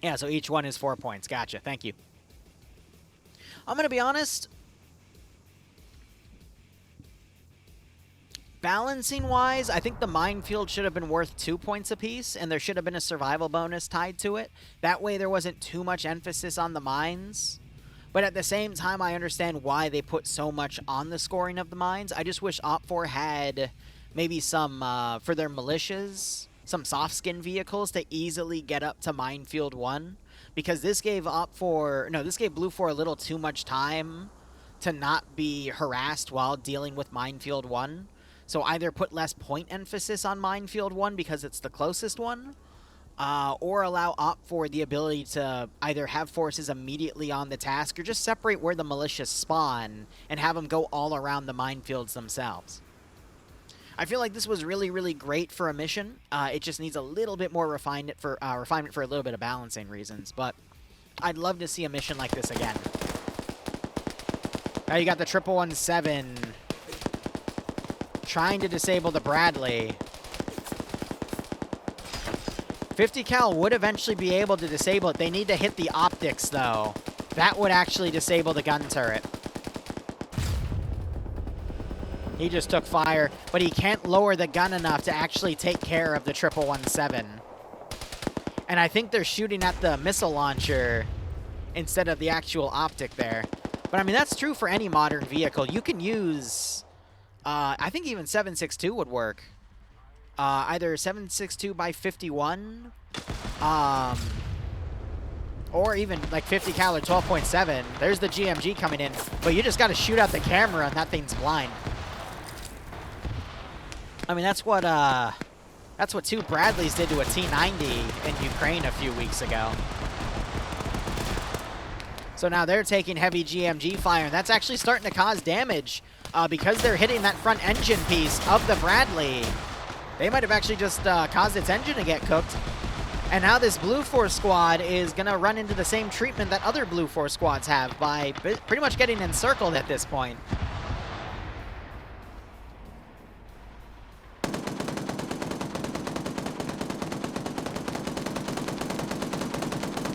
Yeah, so each one is 4 points. Gotcha. Thank you. I'm going to be honest. Balancing-wise, I think the minefield should have been worth 2 points apiece, and there should have been a survival bonus tied to it. That way there wasn't too much emphasis on the mines. But at the same time, I understand why they put so much on the scoring of the mines. I just wish OPFOR had maybe some, for their militias, some soft skin vehicles to easily get up to Minefield 1. Because this gave this gave Blue 4 a little too much time to not be harassed while dealing with Minefield 1. So either put less point emphasis on Minefield 1 because it's the closest one, or allow OPFOR the ability to either have forces immediately on the task or just separate where the militias spawn and have them go all around the minefields themselves. I feel like this was really, really great for a mission. It just needs a little bit more refinement for a little bit of balancing reasons, but I'd love to see a mission like this again. Now you got the 1117 trying to disable the Bradley. 50 cal would eventually be able to disable it. They need to hit the optics, though. That would actually disable the gun turret. He just took fire, but he can't lower the gun enough to actually take care of the 1117. And I think they're shooting at the missile launcher instead of the actual optic there. But, I mean, that's true for any modern vehicle. You can use, I think even 7.62 would work. Either 7.62 by 51, or even like 50 cal or 12.7. There's the GMG coming in, but you just got to shoot out the camera and that thing's blind. I mean, that's what 2 Bradleys did to a T-90 in Ukraine a few weeks ago. So now they're taking heavy GMG fire, and that's actually starting to cause damage because they're hitting that front engine piece of the Bradley. They might have actually just caused its engine to get cooked. And now this Blue 4 squad is going to run into the same treatment that other Blue 4 squads have by pretty much getting encircled at this point.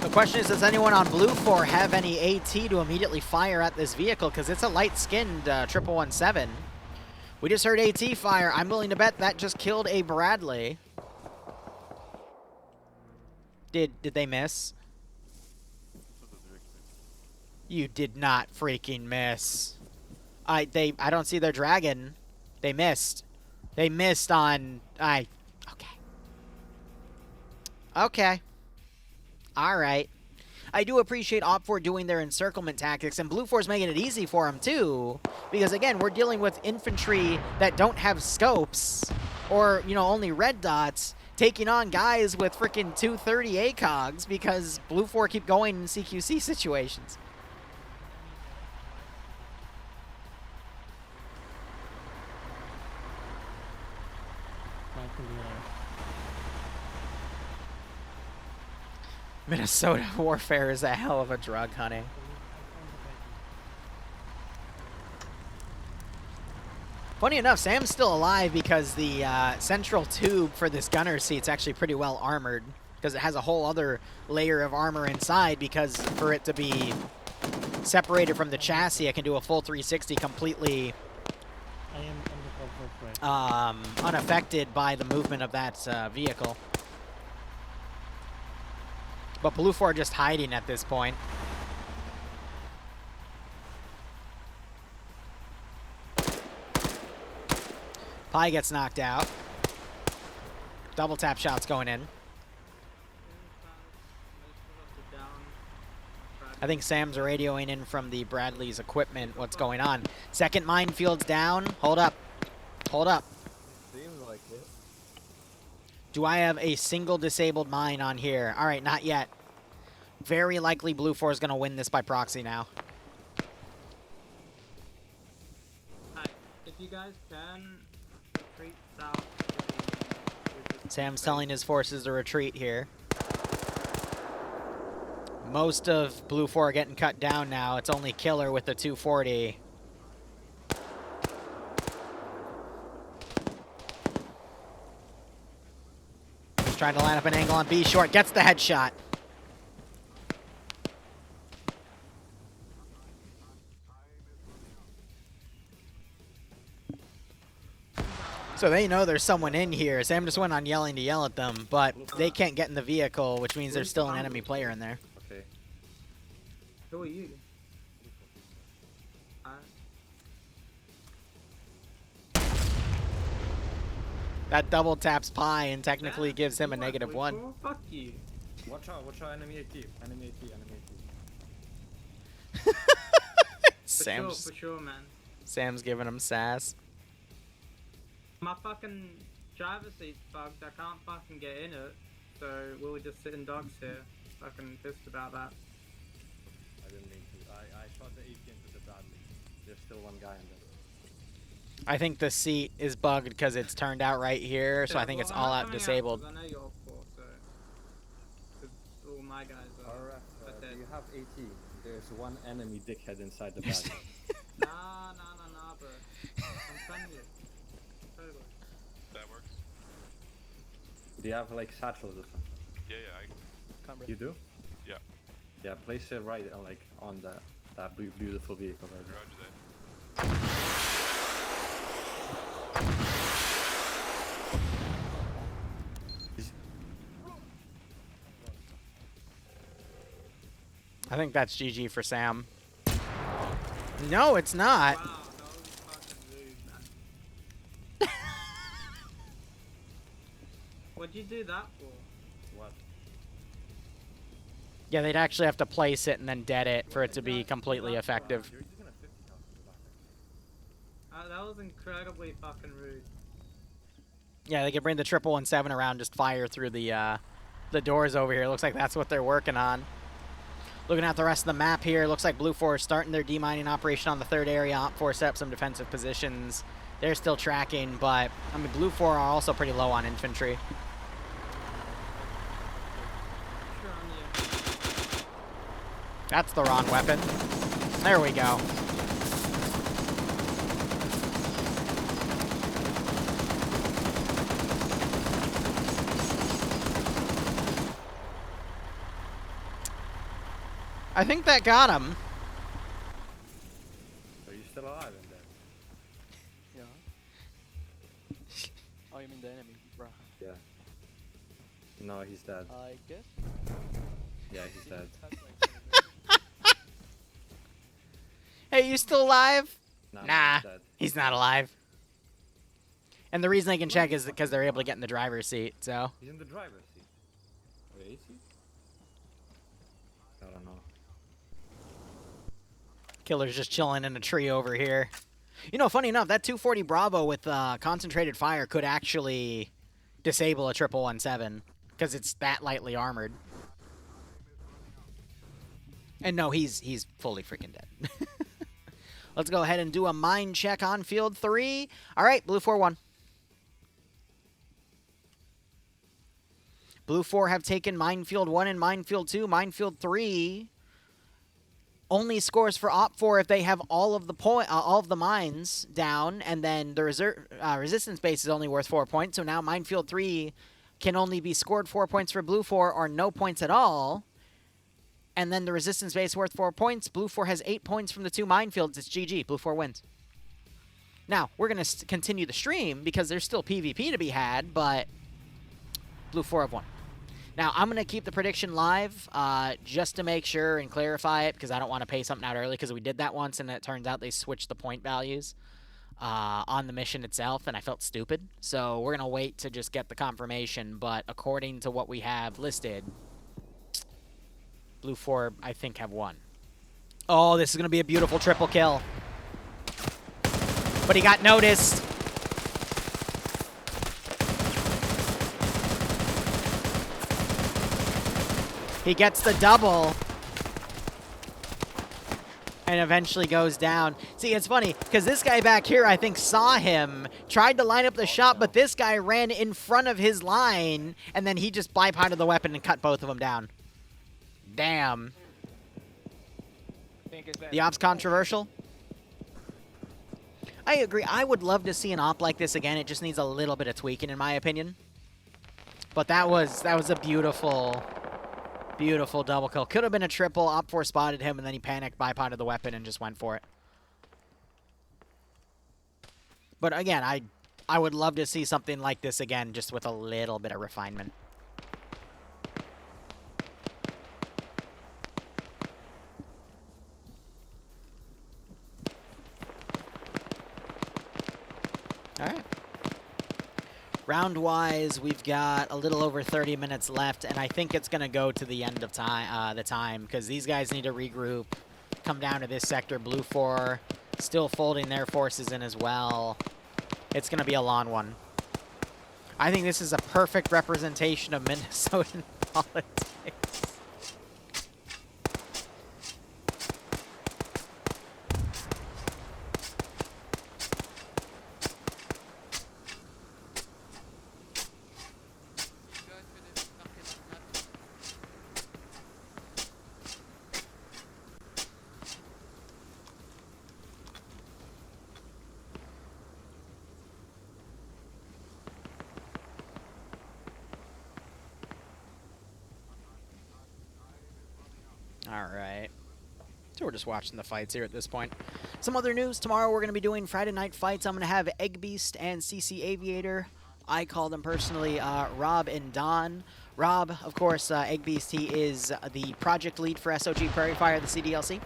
The question is, does anyone on Blue 4 have any AT to immediately fire at this vehicle? Because it's a light-skinned 1117. We just heard AT fire. I'm willing to bet that just killed a Bradley. Did they miss? You did not freaking miss. I don't see their dragon. They missed. They missed on okay. Okay. All right. I do appreciate OPFOR doing their encirclement tactics, and Blue 4's making it easy for them, too. Because, again, we're dealing with infantry that don't have scopes, or, you know, only red dots, taking on guys with freaking 230 ACOGs because Blue 4 keep going in CQC situations. Minnesota warfare is a hell of a drug, honey. Funny enough, Sam's still alive because the central tube for this gunner seat's actually pretty well armored because it has a whole other layer of armor inside because for it to be separated from the chassis, it can do a full 360 completely unaffected by the movement of that vehicle. But Blue 4 just hiding at this point. Pi gets knocked out. Double tap shots going in. I think Sam's radioing in from the Bradley's equipment. What's going on? Second minefield's down. Hold up. Hold up. Seems like it. Do I have a single disabled mine on here? All right, not yet. Very likely Blue 4 is going to win this by proxy now. If you guys can, retreat south. Sam's telling his forces to retreat here. Most of Blue 4 are getting cut down now. It's only Killer with the 240. He's trying to line up an angle on B short. Gets the headshot. So they know there's someone in here. Sam just went on yelling to yell at them, but they can't get in the vehicle, which means there's still an enemy player in there. Okay. Who are you? That double taps Pi and technically gives him a -1. Fuck you. Watch out, enemy AT. Enemy AT. Sam's, For sure, man. Sam's giving him sass. My fucking driver's seat's bugged. I can't fucking get in it. So we'll just sit in dogs here. Fucking pissed about that. I didn't mean to. I shot the AT into the Bradley. There's still one guy in there. I think the seat is bugged because it's turned out right here, so Yeah, I think well, it's I'm all not out coming disabled. 'cause I know you're all four, so. 'Cause all my guys are. Alright, dead. do you have AT? There's one enemy dickhead inside the Bradley. Nah, bro. I'm friendly. Totally. That works. Do you have like satchels or something? Yeah, I You do? Yeah. Yeah, place it right like on that beautiful vehicle right there. Roger that. I think that's GG for Sam. No, it's not. Wow, that was fucking rude, man. What'd you do that for? What? Yeah, they'd actually have to place it and then dead it for it to be completely effective. You're using a 50 health in the back. That was incredibly fucking rude. Yeah, they could bring the 117 around, just fire through the doors over here. Looks like that's what they're working on. Looking at the rest of the map here, looks like Blue 4 is starting their demining operation on the third area. Op 4 set up some defensive positions. They're still tracking, but I mean, Blue 4 are also pretty low on infantry. Sure on you. That's the wrong weapon. There we go. I think that got him. Are you still alive in there? Yeah. Oh, you mean the enemy, bruh? Yeah. No, he's dead. I guess. Yeah, he's dead. Hey, you still alive? Nah, He's dead. he's not alive. And the reason they can check is because they're able to get in the driver's seat, so. He's in the driver's seat. Wait, is he? I don't know. Killer's just chilling in a tree over here. You know, funny enough, that 240 Bravo with concentrated fire could actually disable a 1117 because it's that lightly armored. And no, he's fully freaking dead. Let's go ahead and do a mine check on field 3. All right, Blue 4-1. Blue 4 have taken minefield 1 and minefield 2. Minefield 3 only scores for Op 4 if they have all of the mines down, and then the resistance base is only worth 4 points. So now minefield 3 can only be scored 4 points for Blue 4 or no points at all. And then the resistance base worth 4 points. Blue 4 has 8 points from the 2 minefields. It's GG. Blue 4 wins. Now, we're going to continue the stream because there's still PvP to be had, but Blue 4 have won. Now, I'm going to keep the prediction live just to make sure and clarify it because I don't want to pay something out early because we did that once and it turns out they switched the point values on the mission itself and I felt stupid. So we're going to wait to just get the confirmation, but according to what we have listed, Blue 4, I think, have won. Oh, this is going to be a beautiful triple kill. But he got noticed. He gets the double. And eventually goes down. See, it's funny, because this guy back here, I think, saw him, tried to line up the shot, but this guy ran in front of his line, and then he just bypassed the weapon and cut both of them down. Damn. The op's controversial? I agree. I would love to see an op like this again. It just needs a little bit of tweaking, in my opinion. But that was a beautiful... Beautiful double kill. Could have been a triple. OPFOR spotted him, and then he panicked, bypassed the weapon, and just went for it. But again, I would love to see something like this again, just with a little bit of refinement. All right. Round-wise, we've got a little over 30 minutes left, and I think it's going to go to the end of time, because these guys need to regroup, come down to this sector. Blue 4 still folding their forces in as well. It's going to be a long one. I think this is a perfect representation of Minnesotan politics. Alright. So we're just watching the fights here at this point. Some other news. Tomorrow we're going to be doing Friday night fights. I'm going to have Egg Beast and CC Aviator. I call them personally Rob and Don. Rob, of course, Egg Beast, he is the project lead for SOG Prairie Fire, the CDLC.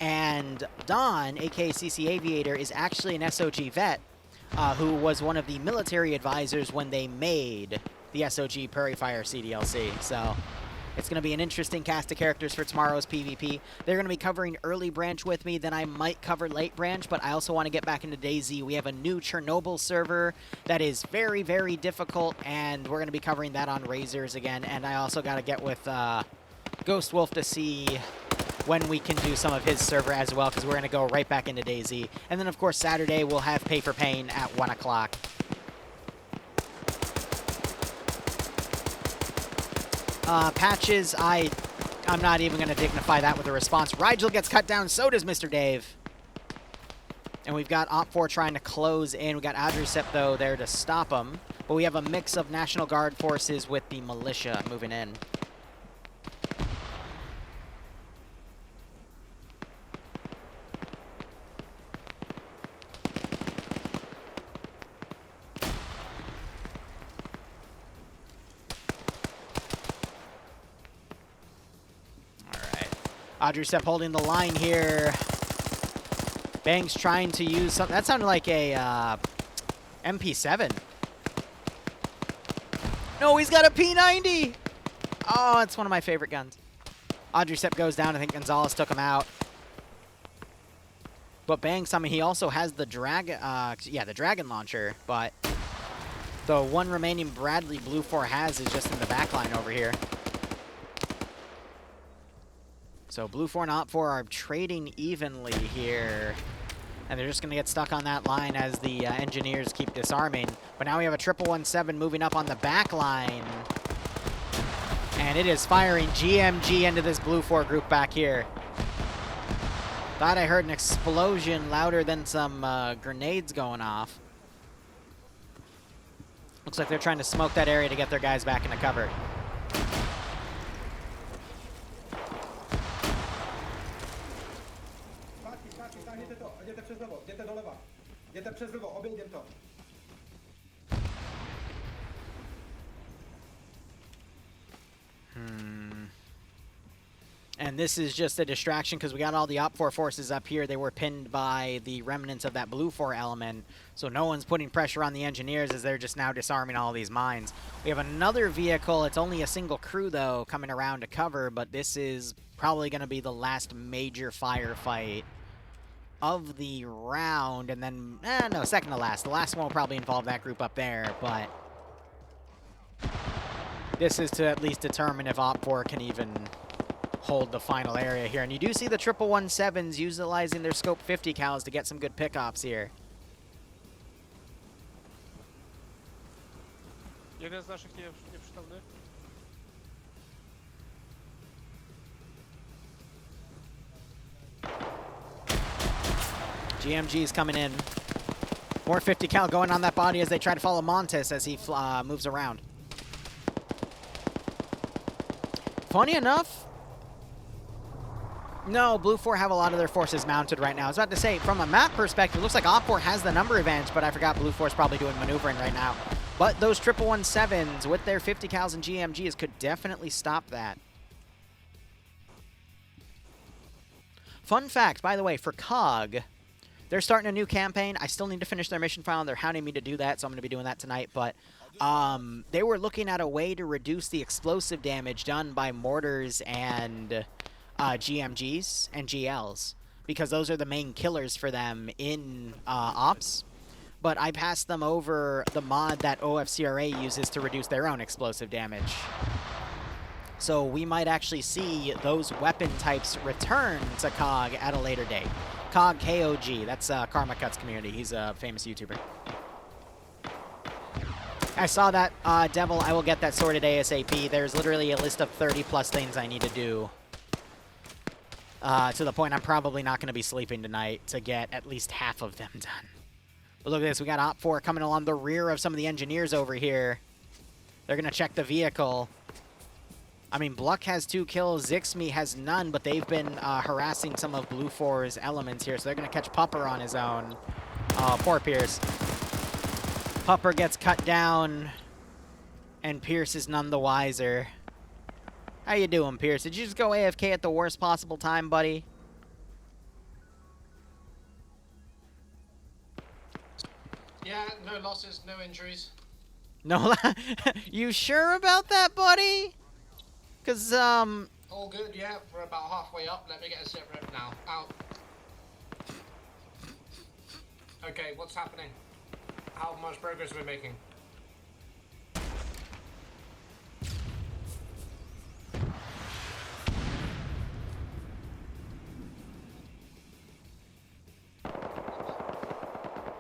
And Don, aka CC Aviator, is actually an SOG vet who was one of the military advisors when they made the SOG Prairie Fire CDLC. So... it's going to be an interesting cast of characters for tomorrow's PvP. They're going to be covering early branch with me, then I might cover late branch, but I also want to get back into DayZ. We have a new Chernobyl server that is very, very difficult, and we're going to be covering that on Razors again. And I also got to get with Ghost Wolf to see when we can do some of his server as well, because we're going to go right back into DayZ. And then, of course, Saturday we'll have Pay for Pain at 1 o'clock. Patches, I'm not even going to dignify that with a response. Rigel gets cut down, so does Mr. Dave. And we've got OPFOR trying to close in. We got Adricep, though, there to stop him. But we have a mix of National Guard forces with the militia moving in. Adricep holding the line here. Bang's trying to use something. That sounded like a MP7. No, he's got a P90! Oh, it's one of my favorite guns. Adricep goes down. I think Gonzalez took him out. But Bang's, I mean, he also has the dragon, the dragon launcher. But the one remaining Bradley Blue 4 has is just in the back line over here. So Blue 4 and OPFOR are trading evenly here. And they're just going to get stuck on that line as the engineers keep disarming. But now we have a 117 moving up on the back line. And it is firing GMG into this Blue 4 group back here. Thought I heard an explosion louder than some grenades going off. Looks like they're trying to smoke that area to get their guys back into cover. And And this is just a distraction because we got all the OPFOR forces up here. They were pinned by the remnants of that blue 4 element. So no one's putting pressure on the engineers as they're just now disarming all these mines. We have another vehicle. It's only a single crew, though, coming around to cover. But this is probably going to be the last major firefight of the round. And then, no, second to last. The last one will probably involve that group up there. But this is to at least determine if OPFOR can even hold the final area here. And you do see the 117s utilizing their scope 50 cals to get some good pickoffs here. Jeden z naszych nieprzytomny. GMG's coming in. More 50 cal going on that body as they try to follow Montes as he moves around. Funny enough, no, Blue 4 have a lot of their forces mounted right now. I was about to say, from a map perspective, it looks like OPFOR has the number advantage, but I forgot Blue 4 is probably doing maneuvering right now. But those 117s with their 50 cals and GMGs could definitely stop that. Fun fact, by the way, for COG, they're starting a new campaign. I still need to finish their mission file, and they're hounding me to do that, so I'm going to be doing that tonight. But they were looking at a way to reduce the explosive damage done by mortars and GMGs and GLs, because those are the main killers for them in Ops. But I passed them over the mod that OFCRA uses to reduce their own explosive damage. So we might actually see those weapon types return to COG at a later date. COG KOG, that's Karma Cuts community. He's a famous YouTuber. I saw that, Devil. I will get that sorted ASAP. There's literally a list of 30+ things I need to do. To the point I'm probably not going to be sleeping tonight to get at least half of them done. But look at this. We got OPFOR coming along the rear of some of the engineers over here. They're going to check the vehicle. I mean, Bluck has 2 kills. Zixme has none, but they've been harassing some of Blue 4's elements here. So they're going to catch Pupper on his own. Poor Pierce. Pupper gets cut down, and Pierce is none the wiser. How you doing, Pierce? Did you just go AFK at the worst possible time, buddy? Yeah, no losses, no injuries. No, you sure about that, buddy? Cause All good, yeah. We're about halfway up. Let me get a sit rep now. Out. Okay, what's happening? How much progress are we making?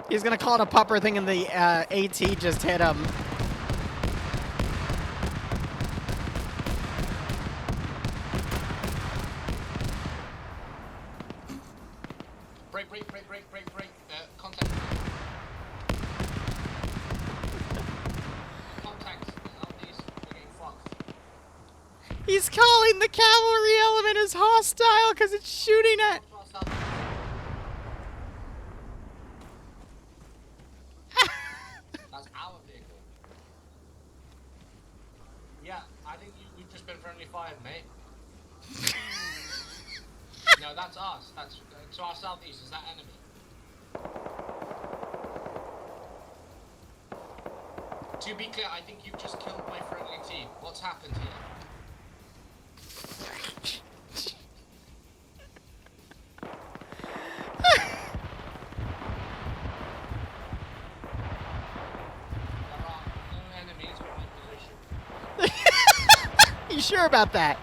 he's gonna call it a pupper thing, and the AT just hit him. Break. Contact. Contact. Southeast. We're getting fucked. He's calling the cavalry element as hostile because it's shooting at... That's our vehicle. Yeah, I think we've just been friendly fired, mate. No, that's us. That's to our southeast. Is that enemy? To be clear, I think you've just killed my friendly team. What's happened here? There are no enemies in my position. You sure about that?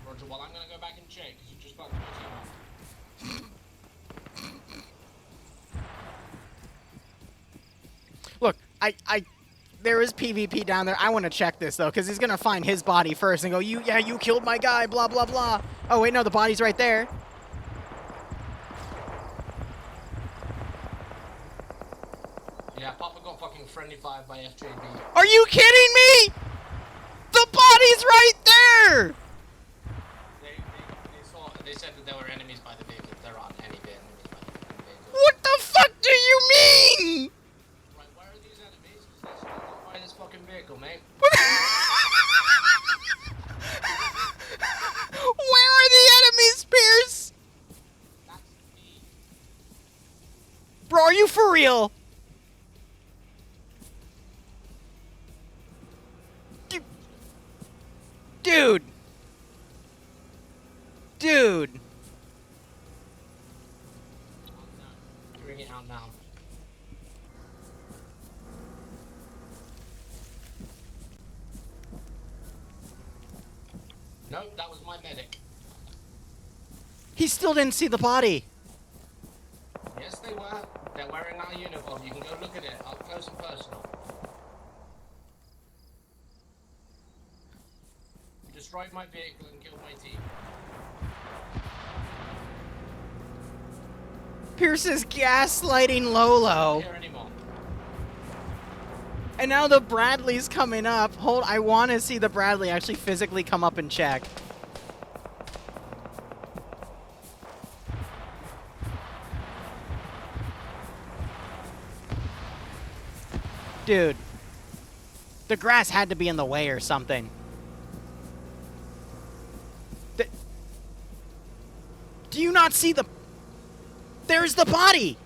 Roger, well, I'm gonna go back and check because you just fucked my team up. Look, there is PvP down there. I want to check this, though, because he's going to find his body first and go, you killed my guy, blah, blah, blah. Oh, wait, no, the body's right there. Yeah, Papa got fucking friendly fired by FJB. Are you kidding me? The body's right there! They said that there were enemies by the vehicle. There aren't any enemies by the vehicle. What the fuck do you mean? Right, where are these enemies? 'Cause they're still not real. Dude. Dude. Bring it out now. Nope, that was my medic. He still didn't see the body. Yes, they were. They're wearing our uniform. You can go look at it up close and personal. You destroyed my vehicle and killed my team. Pierce is gaslighting Lolo. Here anymore. And now the Bradley's coming up. Hold, I want to see the Bradley actually physically come up and check. Dude. The grass had to be in the way or something. Do you not see the... There's the body!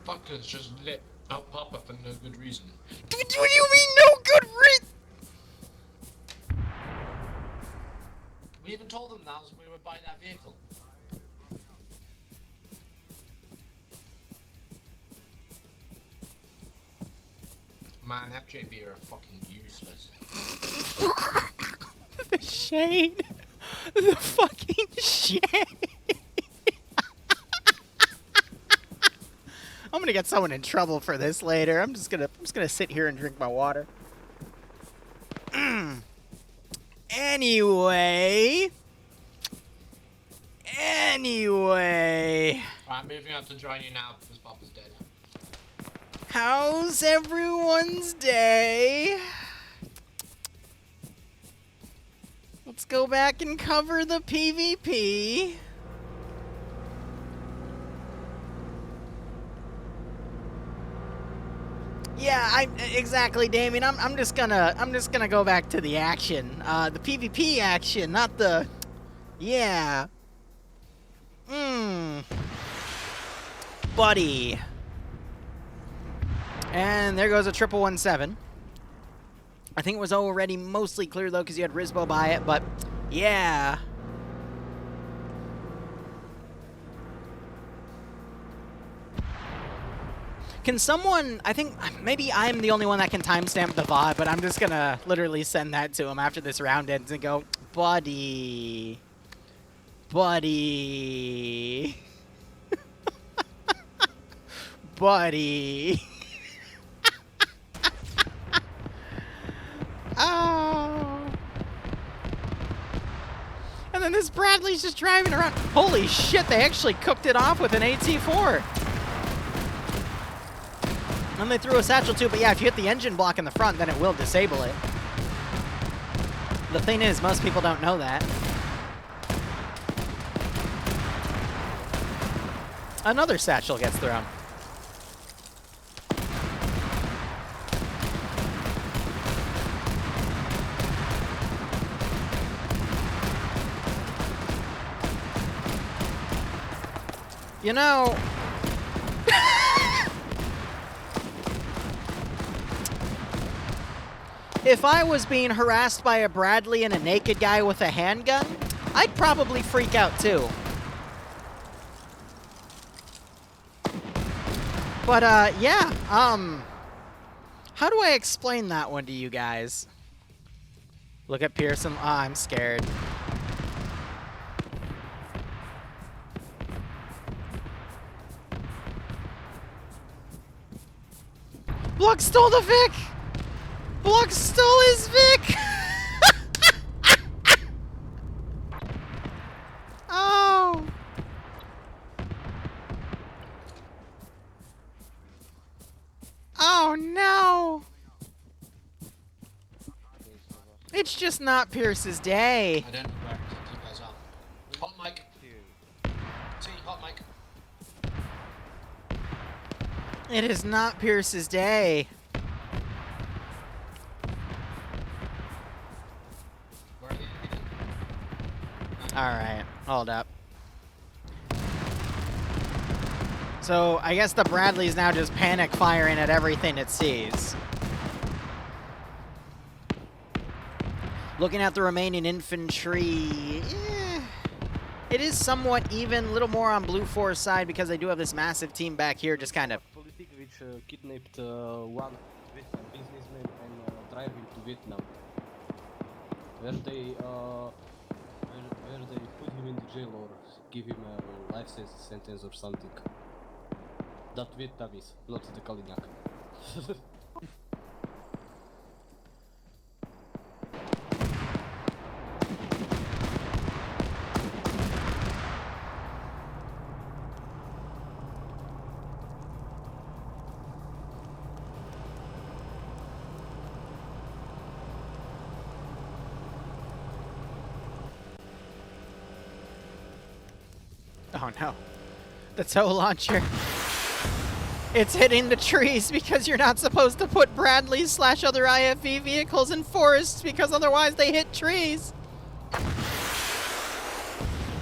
Fuckers just lit up Papa for no good reason. What do you mean no good reason? We even told them that we were by that vehicle. Man, FJB are fucking useless. The shade. The fucking shade. I'm gonna get someone in trouble for this later. I'm just gonna sit here and drink my water. Anyway. I'm moving up to join you now because Papa's dead. How's everyone's day? Let's go back and cover the PvP. Yeah, exactly, Damien. I'm just gonna go back to the action. The PvP action, not the... Yeah. Buddy. And there goes a 1117. I think it was already mostly clear, though, because you had Rizbo by it, but yeah. Can someone, I think maybe I'm the only one that can timestamp the VOD, but I'm just going to literally send that to him after this round ends and go, buddy. Buddy. Buddy. Oh. And then this Bradley's just driving around. Holy shit, they actually cooked it off with an AT4. And they threw a satchel too, but yeah, if you hit the engine block in the front, then it will disable it. The thing is, most people don't know that. Another satchel gets thrown. You know... If I was being harassed by a Bradley and a naked guy with a handgun, I'd probably freak out too. But, yeah, how do I explain that one to you guys? Look at Pearson. Oh, I'm scared. Block stole the Vic! Block stole his Vic! Oh! Oh no! It's just not Pierce's day. I don't know where you guys are. Hot mic. See, hot mic. It is not Pierce's day. Where are they heading? Alright, hold up. So, I guess the Bradley's now just panic firing at everything it sees. Looking at the remaining infantry, it is somewhat even, a little more on Blue Force side because they do have this massive team back here just kind of... Politic which kidnapped one Vietnam businessman and drive him to Vietnam. Where they put him in the jail or give him a life sentence or something. That Vietnamese, not the Kalinak. Oh no. The tow launcher. It's hitting the trees because you're not supposed to put Bradleys / other IFV vehicles in forests because otherwise they hit trees.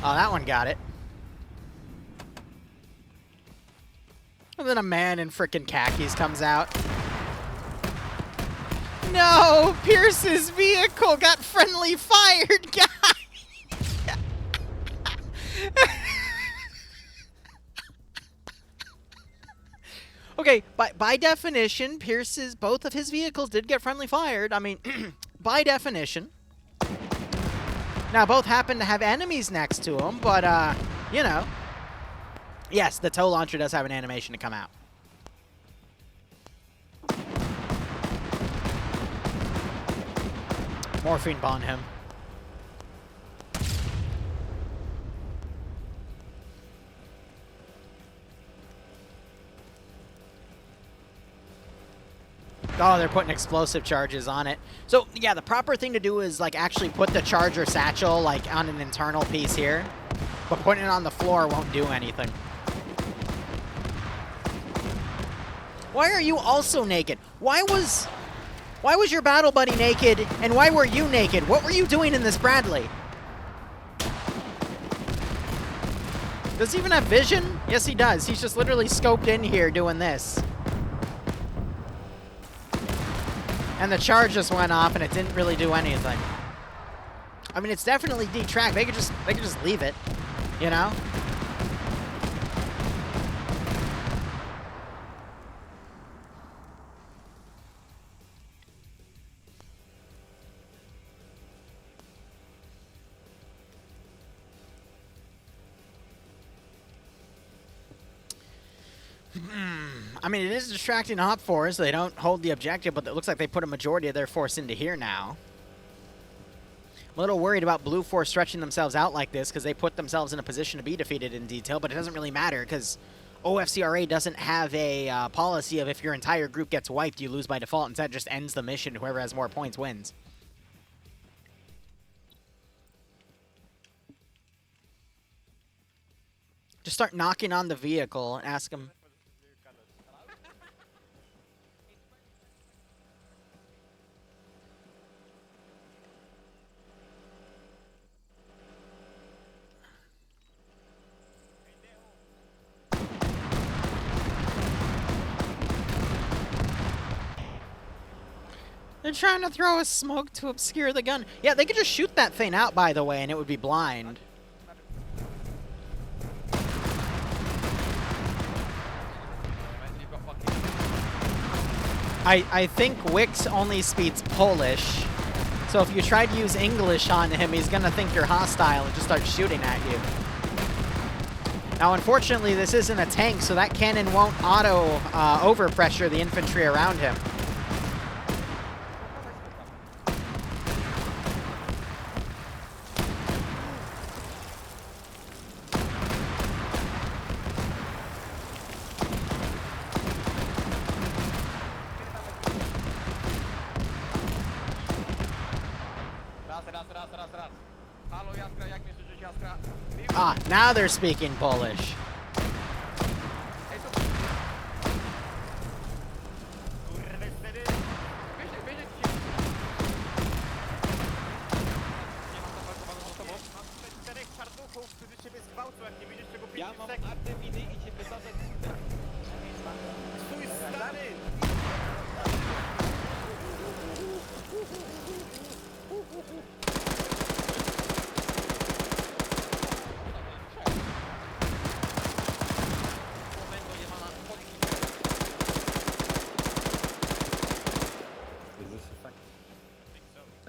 Oh, that one got it. And then a man in frickin' khakis comes out. No! Pierce's vehicle got friendly fired, guys! Okay, by definition, both of his vehicles did get friendly fired. I mean, by definition. Now, both happen to have enemies next to them, but, you know. Yes, the tow launcher does have an animation to come out. Morphine bomb him. Oh, they're putting explosive charges on it. So, yeah, the proper thing to do is, like, actually put the charger satchel, like, on an internal piece here. But putting it on the floor won't do anything. Why are you also naked? Why was your battle buddy naked, and why were you naked? What were you doing in this Bradley? Does he even have vision? Yes, he does. He's just literally scoped in here doing this. And the charge just went off, and it didn't really do anything. I mean, it's definitely detracked. They could just leave it, you know? I mean, it is distracting Op Force. They don't hold the objective, but it looks like they put a majority of their force into here now. I'm a little worried about Blue Force stretching themselves out like this because they put themselves in a position to be defeated in detail, but it doesn't really matter because OFCRA doesn't have a policy of if your entire group gets wiped, you lose by default. Instead, it just ends the mission. Whoever has more points wins. Just start knocking on the vehicle and ask them. They're trying to throw a smoke to obscure the gun. Yeah, they could just shoot that thing out, by the way, and it would be blind. I think Wix only speaks Polish, so if you try to use English on him, he's gonna think you're hostile and just start shooting at you. Now, unfortunately, this isn't a tank, so that cannon won't auto overpressure the infantry around him. Ah, now they're speaking Polish.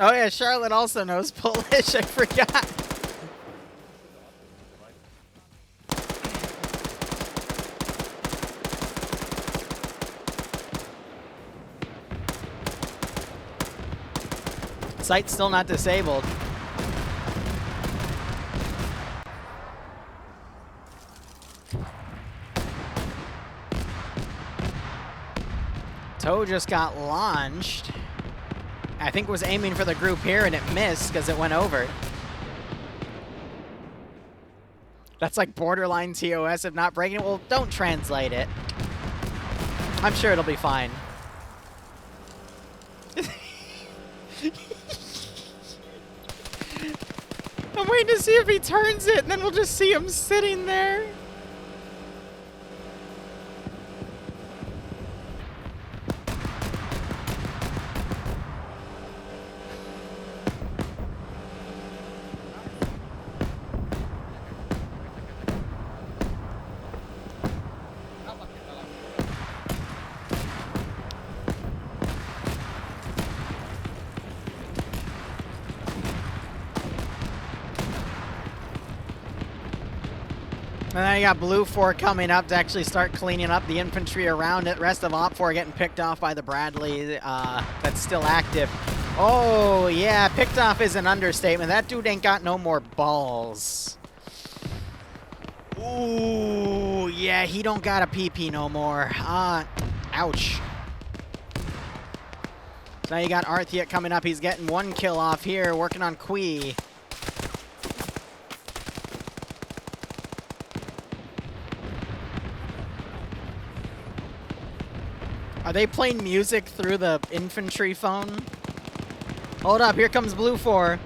Oh yeah, Charlotte also knows Polish. I forgot. Site's still not disabled. Toe just got launched. I think was aiming for the group here and it missed because it went over. That's like borderline TOS if not breaking it. Well, don't translate it. I'm sure it'll be fine. I'm waiting to see if he turns it and then we'll just see him sitting there. And then you got Blue 4 coming up to actually start cleaning up the infantry around it. Rest of Op 4 getting picked off by the Bradley that's still active. Oh, yeah, picked off is an understatement. That dude ain't got no more balls. Ooh, yeah, he don't got a PP no more. Ouch. So now you got Arthiak coming up. He's getting 1 kill off here, working on Kui. Are they playing music through the infantry phone? Hold up, here comes Blue 4.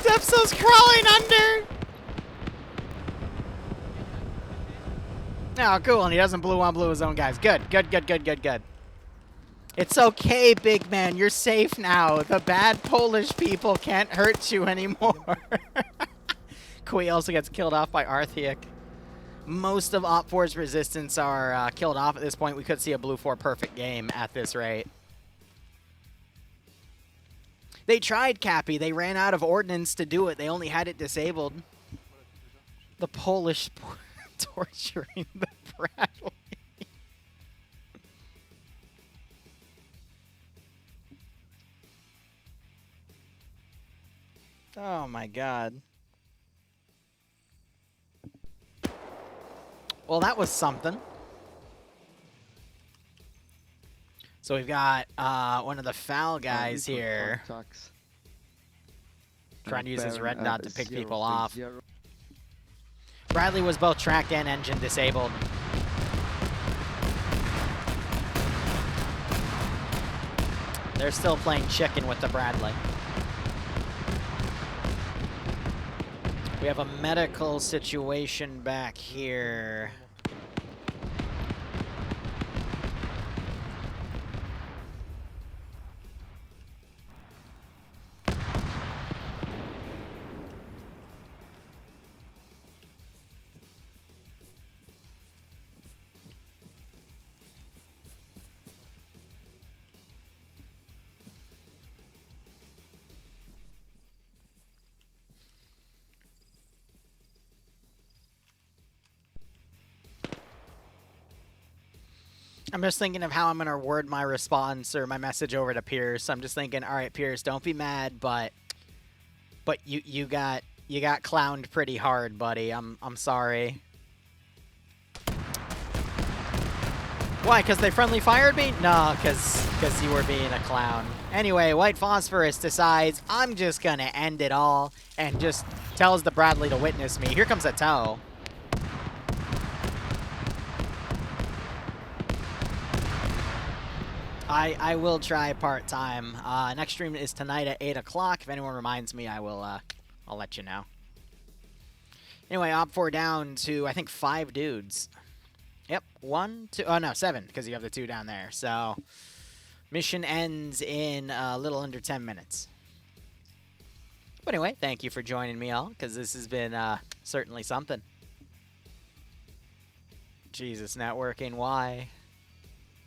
Depso's crawling under! Oh, cool, and he doesn't blue on blue his own guys. Good, good, good, good, good, good. It's okay, big man. You're safe now. The bad Polish people can't hurt you anymore. Kui also gets killed off by Arthiak. Most of Op 4's resistance are killed off at this point. We could see a Blue 4 perfect game at this rate. They tried, Cappy. They ran out of ordnance to do it. They only had it disabled. The Polish torturing the Bradley. Oh my god. Well, that was something. So we've got one of the foul guys here trying to use his red dot to pick people off. Bradley was both tracked and engine disabled. They're still playing chicken with the Bradley. We have a medical situation back here. I'm just thinking of how I'm going to word my response or my message over to Pierce. I'm just thinking, all right, Pierce, don't be mad, but you got clowned pretty hard, buddy. I'm sorry. Why? Because they friendly fired me? No, because you were being a clown. Anyway, White Phosphorus decides I'm just going to end it all and just tells the Bradley to witness me. Here comes a toe. I will try part-time. Next stream is tonight at 8 o'clock. If anyone reminds me, I'll let you know. Anyway, Op 4 down to, I think, 5 dudes. Yep, 1, 2, oh no, 7, because you have the 2 down there. So, mission ends in a little under 10 minutes. But anyway, thank you for joining me all, because this has been certainly something. Jesus, networking, why?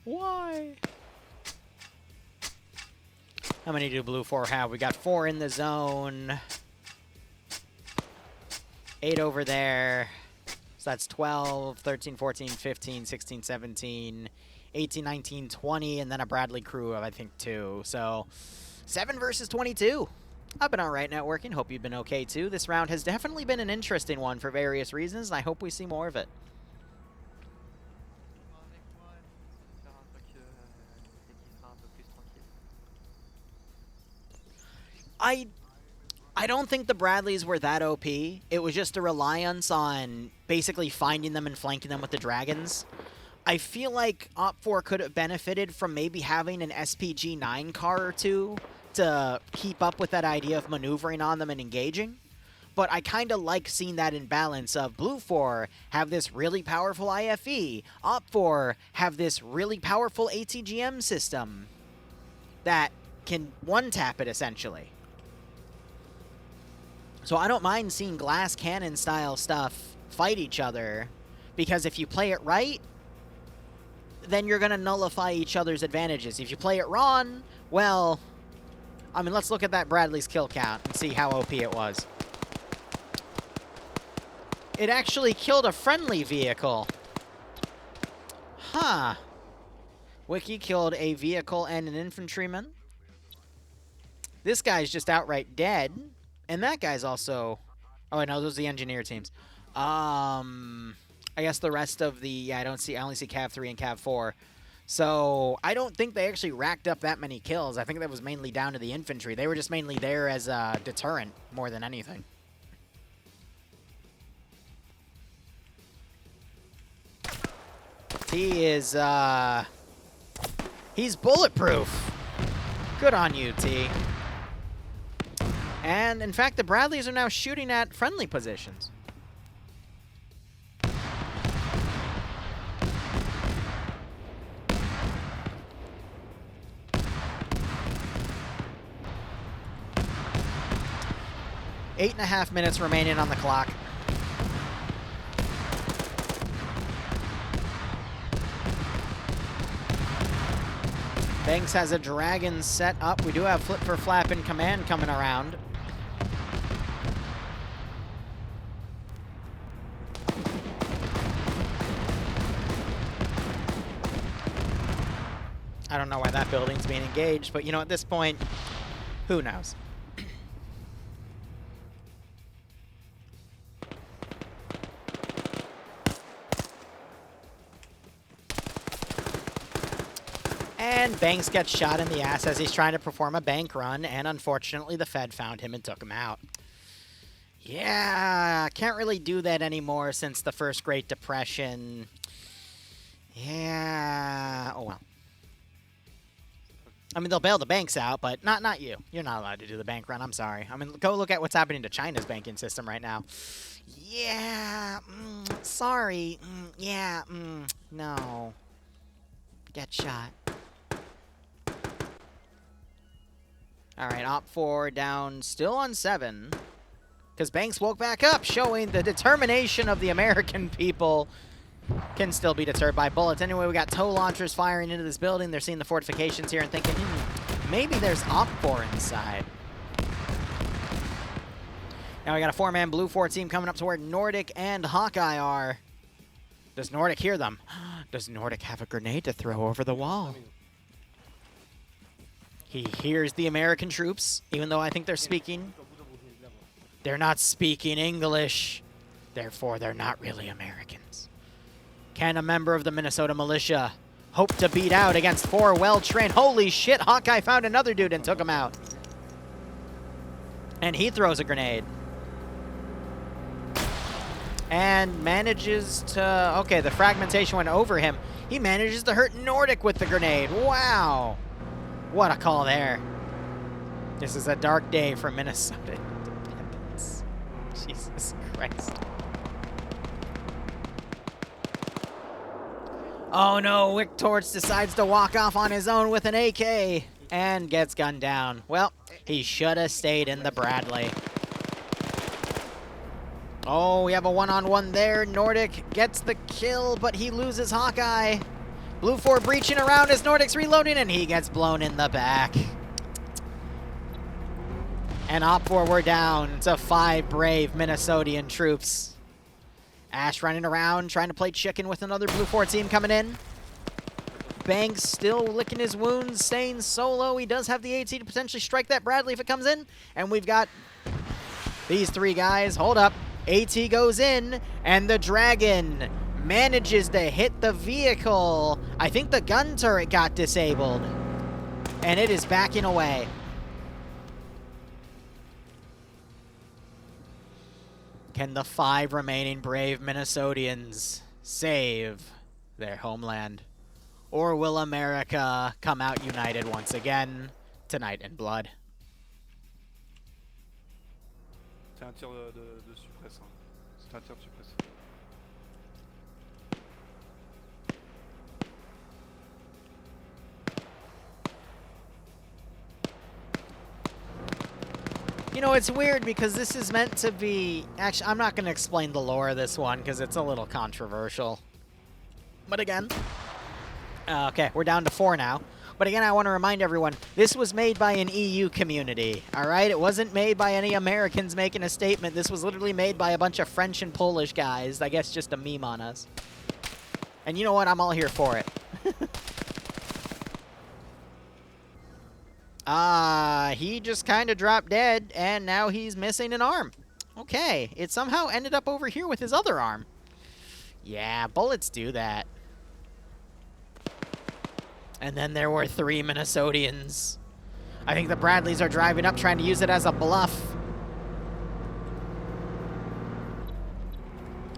Why? How many do Blue 4 have? We got 4 in the zone. 8 over there. So that's 12, 13, 14, 15, 16, 17, 18, 19, 20, and then a Bradley crew of, I think, 2. So 7 versus 22. I've been all right networking. Hope you've been okay, too. This round has definitely been an interesting one for various reasons, and I hope we see more of it. I don't think the Bradleys were that OP. It was just a reliance on basically finding them and flanking them with the dragons. I feel like OFCRA could have benefited from maybe having an SPG-9 car or 2 to keep up with that idea of maneuvering on them and engaging. But I kind of like seeing that imbalance of Blue 4 have this really powerful IFE, OFCRA have this really powerful ATGM system that can one-tap it, essentially. So I don't mind seeing glass cannon style stuff fight each other, because if you play it right, then you're going to nullify each other's advantages. If you play it wrong, well, I mean, let's look at that Bradley's kill count and see how OP it was. It actually killed a friendly vehicle. Huh. Wiki killed a vehicle and an infantryman. This guy's just outright dead. And that guy's also... Oh, I know, those are the engineer teams. I guess the rest of the... Yeah, I only see Cav 3 and Cav 4. So, I don't think they actually racked up that many kills. I think that was mainly down to the infantry. They were just mainly there as a deterrent more than anything. T is, he's bulletproof. Good on you, T. And, in fact, the Bradleys are now shooting at friendly positions. Eight and a half minutes remaining on the clock. Banks has a dragon set up. We do have Flip for Flap in command coming around. I don't know why that building's being engaged, but you know, at this point, who knows? And Banks gets shot in the ass as he's trying to perform a bank run, and unfortunately the Fed found him and took him out. Yeah, can't really do that anymore since the first Great Depression. Yeah, oh well. I mean, they'll bail the banks out, but not you. You're not allowed to do the bank run, I'm sorry. I mean, go look at what's happening to China's banking system right now. Yeah, sorry, yeah, no. Get shot. All right, OPFOR down still on 7. Because Banks woke back up, showing the determination of the American people can still be deterred by bullets. Anyway, we got tow launchers firing into this building. They're seeing the fortifications here and thinking, maybe there's OPFOR inside. Now we got a 4-man Blue 4 team coming up to where Nordic and Hawkeye are. Does Nordic hear them? Does Nordic have a grenade to throw over the wall? He hears the American troops, even though I think they're speaking. They're not speaking English. Therefore, they're not really Americans. Can a member of the Minnesota militia hope to beat out against 4 well-trained? Holy shit, Hawkeye found another dude and took him out. And he throws a grenade. And manages to... Okay, the fragmentation went over him. He manages to hurt Nordic with the grenade. Wow. What a call there. This is a dark day for Minnesota independence. Jesus Christ. Oh no, Wick Torch decides to walk off on his own with an AK and gets gunned down. Well, he should have stayed in the Bradley. Oh, we have a one-on-one there. Nordic gets the kill, but he loses Hawkeye. Blue 4 breaching around as Nordic's reloading, and he gets blown in the back. And Op4 we're down to 5 brave Minnesotan troops. Ash running around, trying to play chicken with another Blue 4 team coming in. Banks still licking his wounds, staying solo. He does have the AT to potentially strike that Bradley if it comes in. And we've got these 3 guys. Hold up. AT goes in, and the Dragon manages to hit the vehicle. I think the gun turret got disabled. And it is backing away. Can the 5 remaining brave Minnesotans save their homeland? Or will America come out united once again tonight in blood? C'est un tir de suppresse. Hein. C'est un tir de suppresse. You know, it's weird because this is meant to be... Actually, I'm not going to explain the lore of this one because it's a little controversial. But again... okay, we're down to 4 now. But again, I want to remind everyone, this was made by an EU community, all right? It wasn't made by any Americans making a statement. This was literally made by a bunch of French and Polish guys. I guess just a meme on us. And you know what? I'm all here for it. He just kind of dropped dead, and now he's missing an arm. Okay, it somehow ended up over here with his other arm. Yeah, bullets do that. And then there were 3 Minnesotans. I think the Bradleys are driving up, trying to use it as a bluff.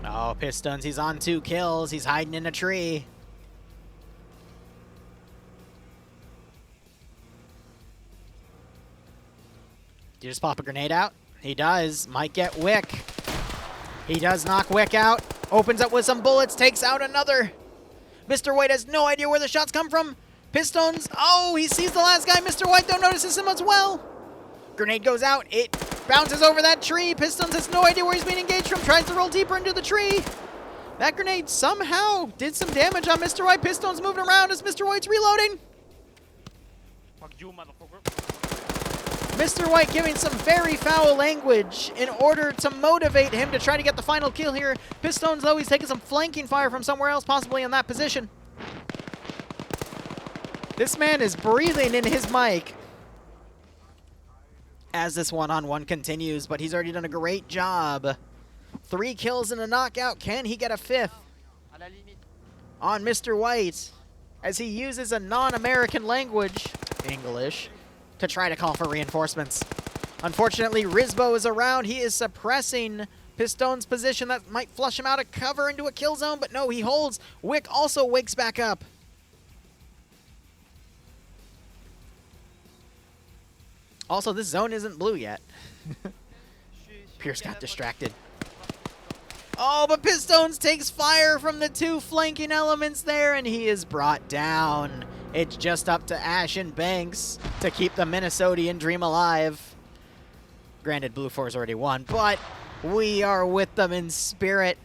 Oh, Pistons, he's on 2 kills. He's hiding in a tree. Did you just pop a grenade out? He does. Might get Wick. He does knock Wick out. Opens up with some bullets. Takes out another. Mr. White has no idea where the shots come from. Pistons. Oh, he sees the last guy. Mr. White don't notice him as well. Grenade goes out. It bounces over that tree. Pistons has no idea where he's being engaged from. Tries to roll deeper into the tree. That grenade somehow did some damage on Mr. White. Pistons moving around as Mr. White's reloading. Fuck you, motherfucker. Mr. White giving some very foul language in order to motivate him to try to get the final kill here. Pistons, though, he's taking some flanking fire from somewhere else, possibly in that position. This man is breathing in his mic as this one-on-one continues, but he's already done a great job. 3 kills and a knockout. Can he get a 5th on Mr. White as he uses a non-American language, English, to try to call for reinforcements? Unfortunately, Rizbo is around. He is suppressing Piston's position. That might flush him out of cover into a kill zone, but no, he holds. Wick also wakes back up. Also, this zone isn't blue yet. Pierce got distracted. Oh, but Pistones takes fire from the 2 flanking elements there, and he is brought down. It's just up to Ash and Banks to keep the Minnesotan dream alive. Granted, Blue 4's already won, but we are with them in spirit.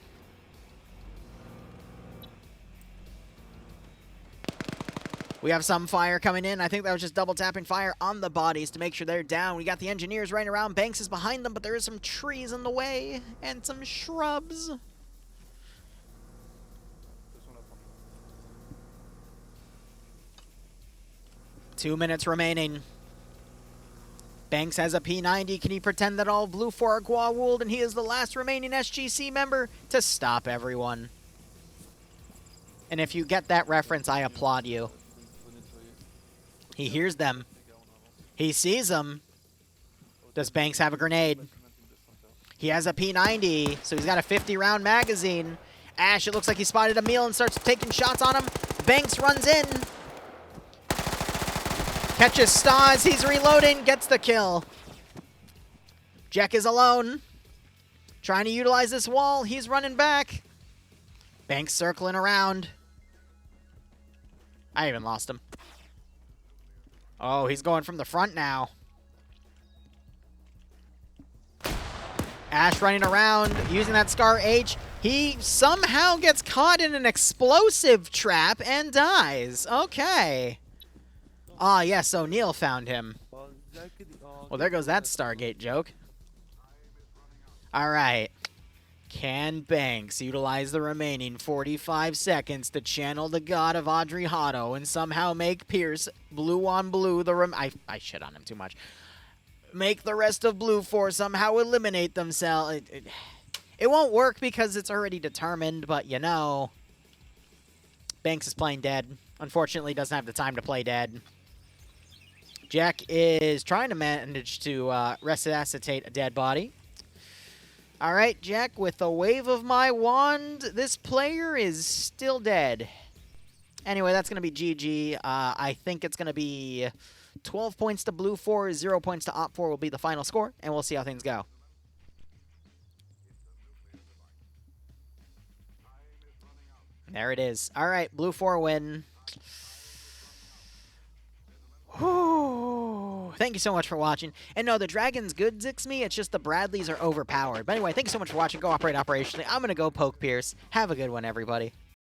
We have some fire coming in. I think that was just double tapping fire on the bodies to make sure they're down. We got the engineers running around. Banks is behind them, but there is some trees in the way and some shrubs. 2 minutes remaining. Banks has a P90. Can he pretend that all Blue 4 are Gua-wooled and he is the last remaining SGC member to stop everyone? And if you get that reference, I applaud you. He hears them. He sees them. Does Banks have a grenade? He has a P90, so he's got a 50-round magazine. Ash, it looks like he spotted a meal and starts taking shots on him. Banks runs in. Catches Stas, he's reloading, gets the kill. Jack is alone. Trying to utilize this wall, he's running back. Banks circling around. I even lost him. Oh, he's going from the front now. Ash running around, using that Scar H. He somehow gets caught in an explosive trap and dies. Okay. Ah, yes, O'Neal found him. Well, there goes that Stargate joke. All right. Can Banks utilize the remaining 45 seconds to channel the god of Audrey Hotto and somehow make Pierce blue on blue I shit on him too much. Make the rest of Blue 4 somehow eliminate themselves. It won't work because it's already determined, but you know. Banks is playing dead. Unfortunately, doesn't have the time to play dead. Jack is trying to manage to resuscitate a dead body. All right, Jack, with a wave of my wand, this player is still dead. Anyway, that's going to be GG. I think it's going to be 12 points to Blue 4, 0 points to Op 4 will be the final score, and we'll see how things go. There it is. All right, Blue 4 win. Whew. Thank you so much for watching. And no, the Dragon's good, Zixme. It's just the Bradleys are overpowered. But anyway, thank you so much for watching. Go operate operationally. I'm going to go poke Pierce. Have a good one, everybody.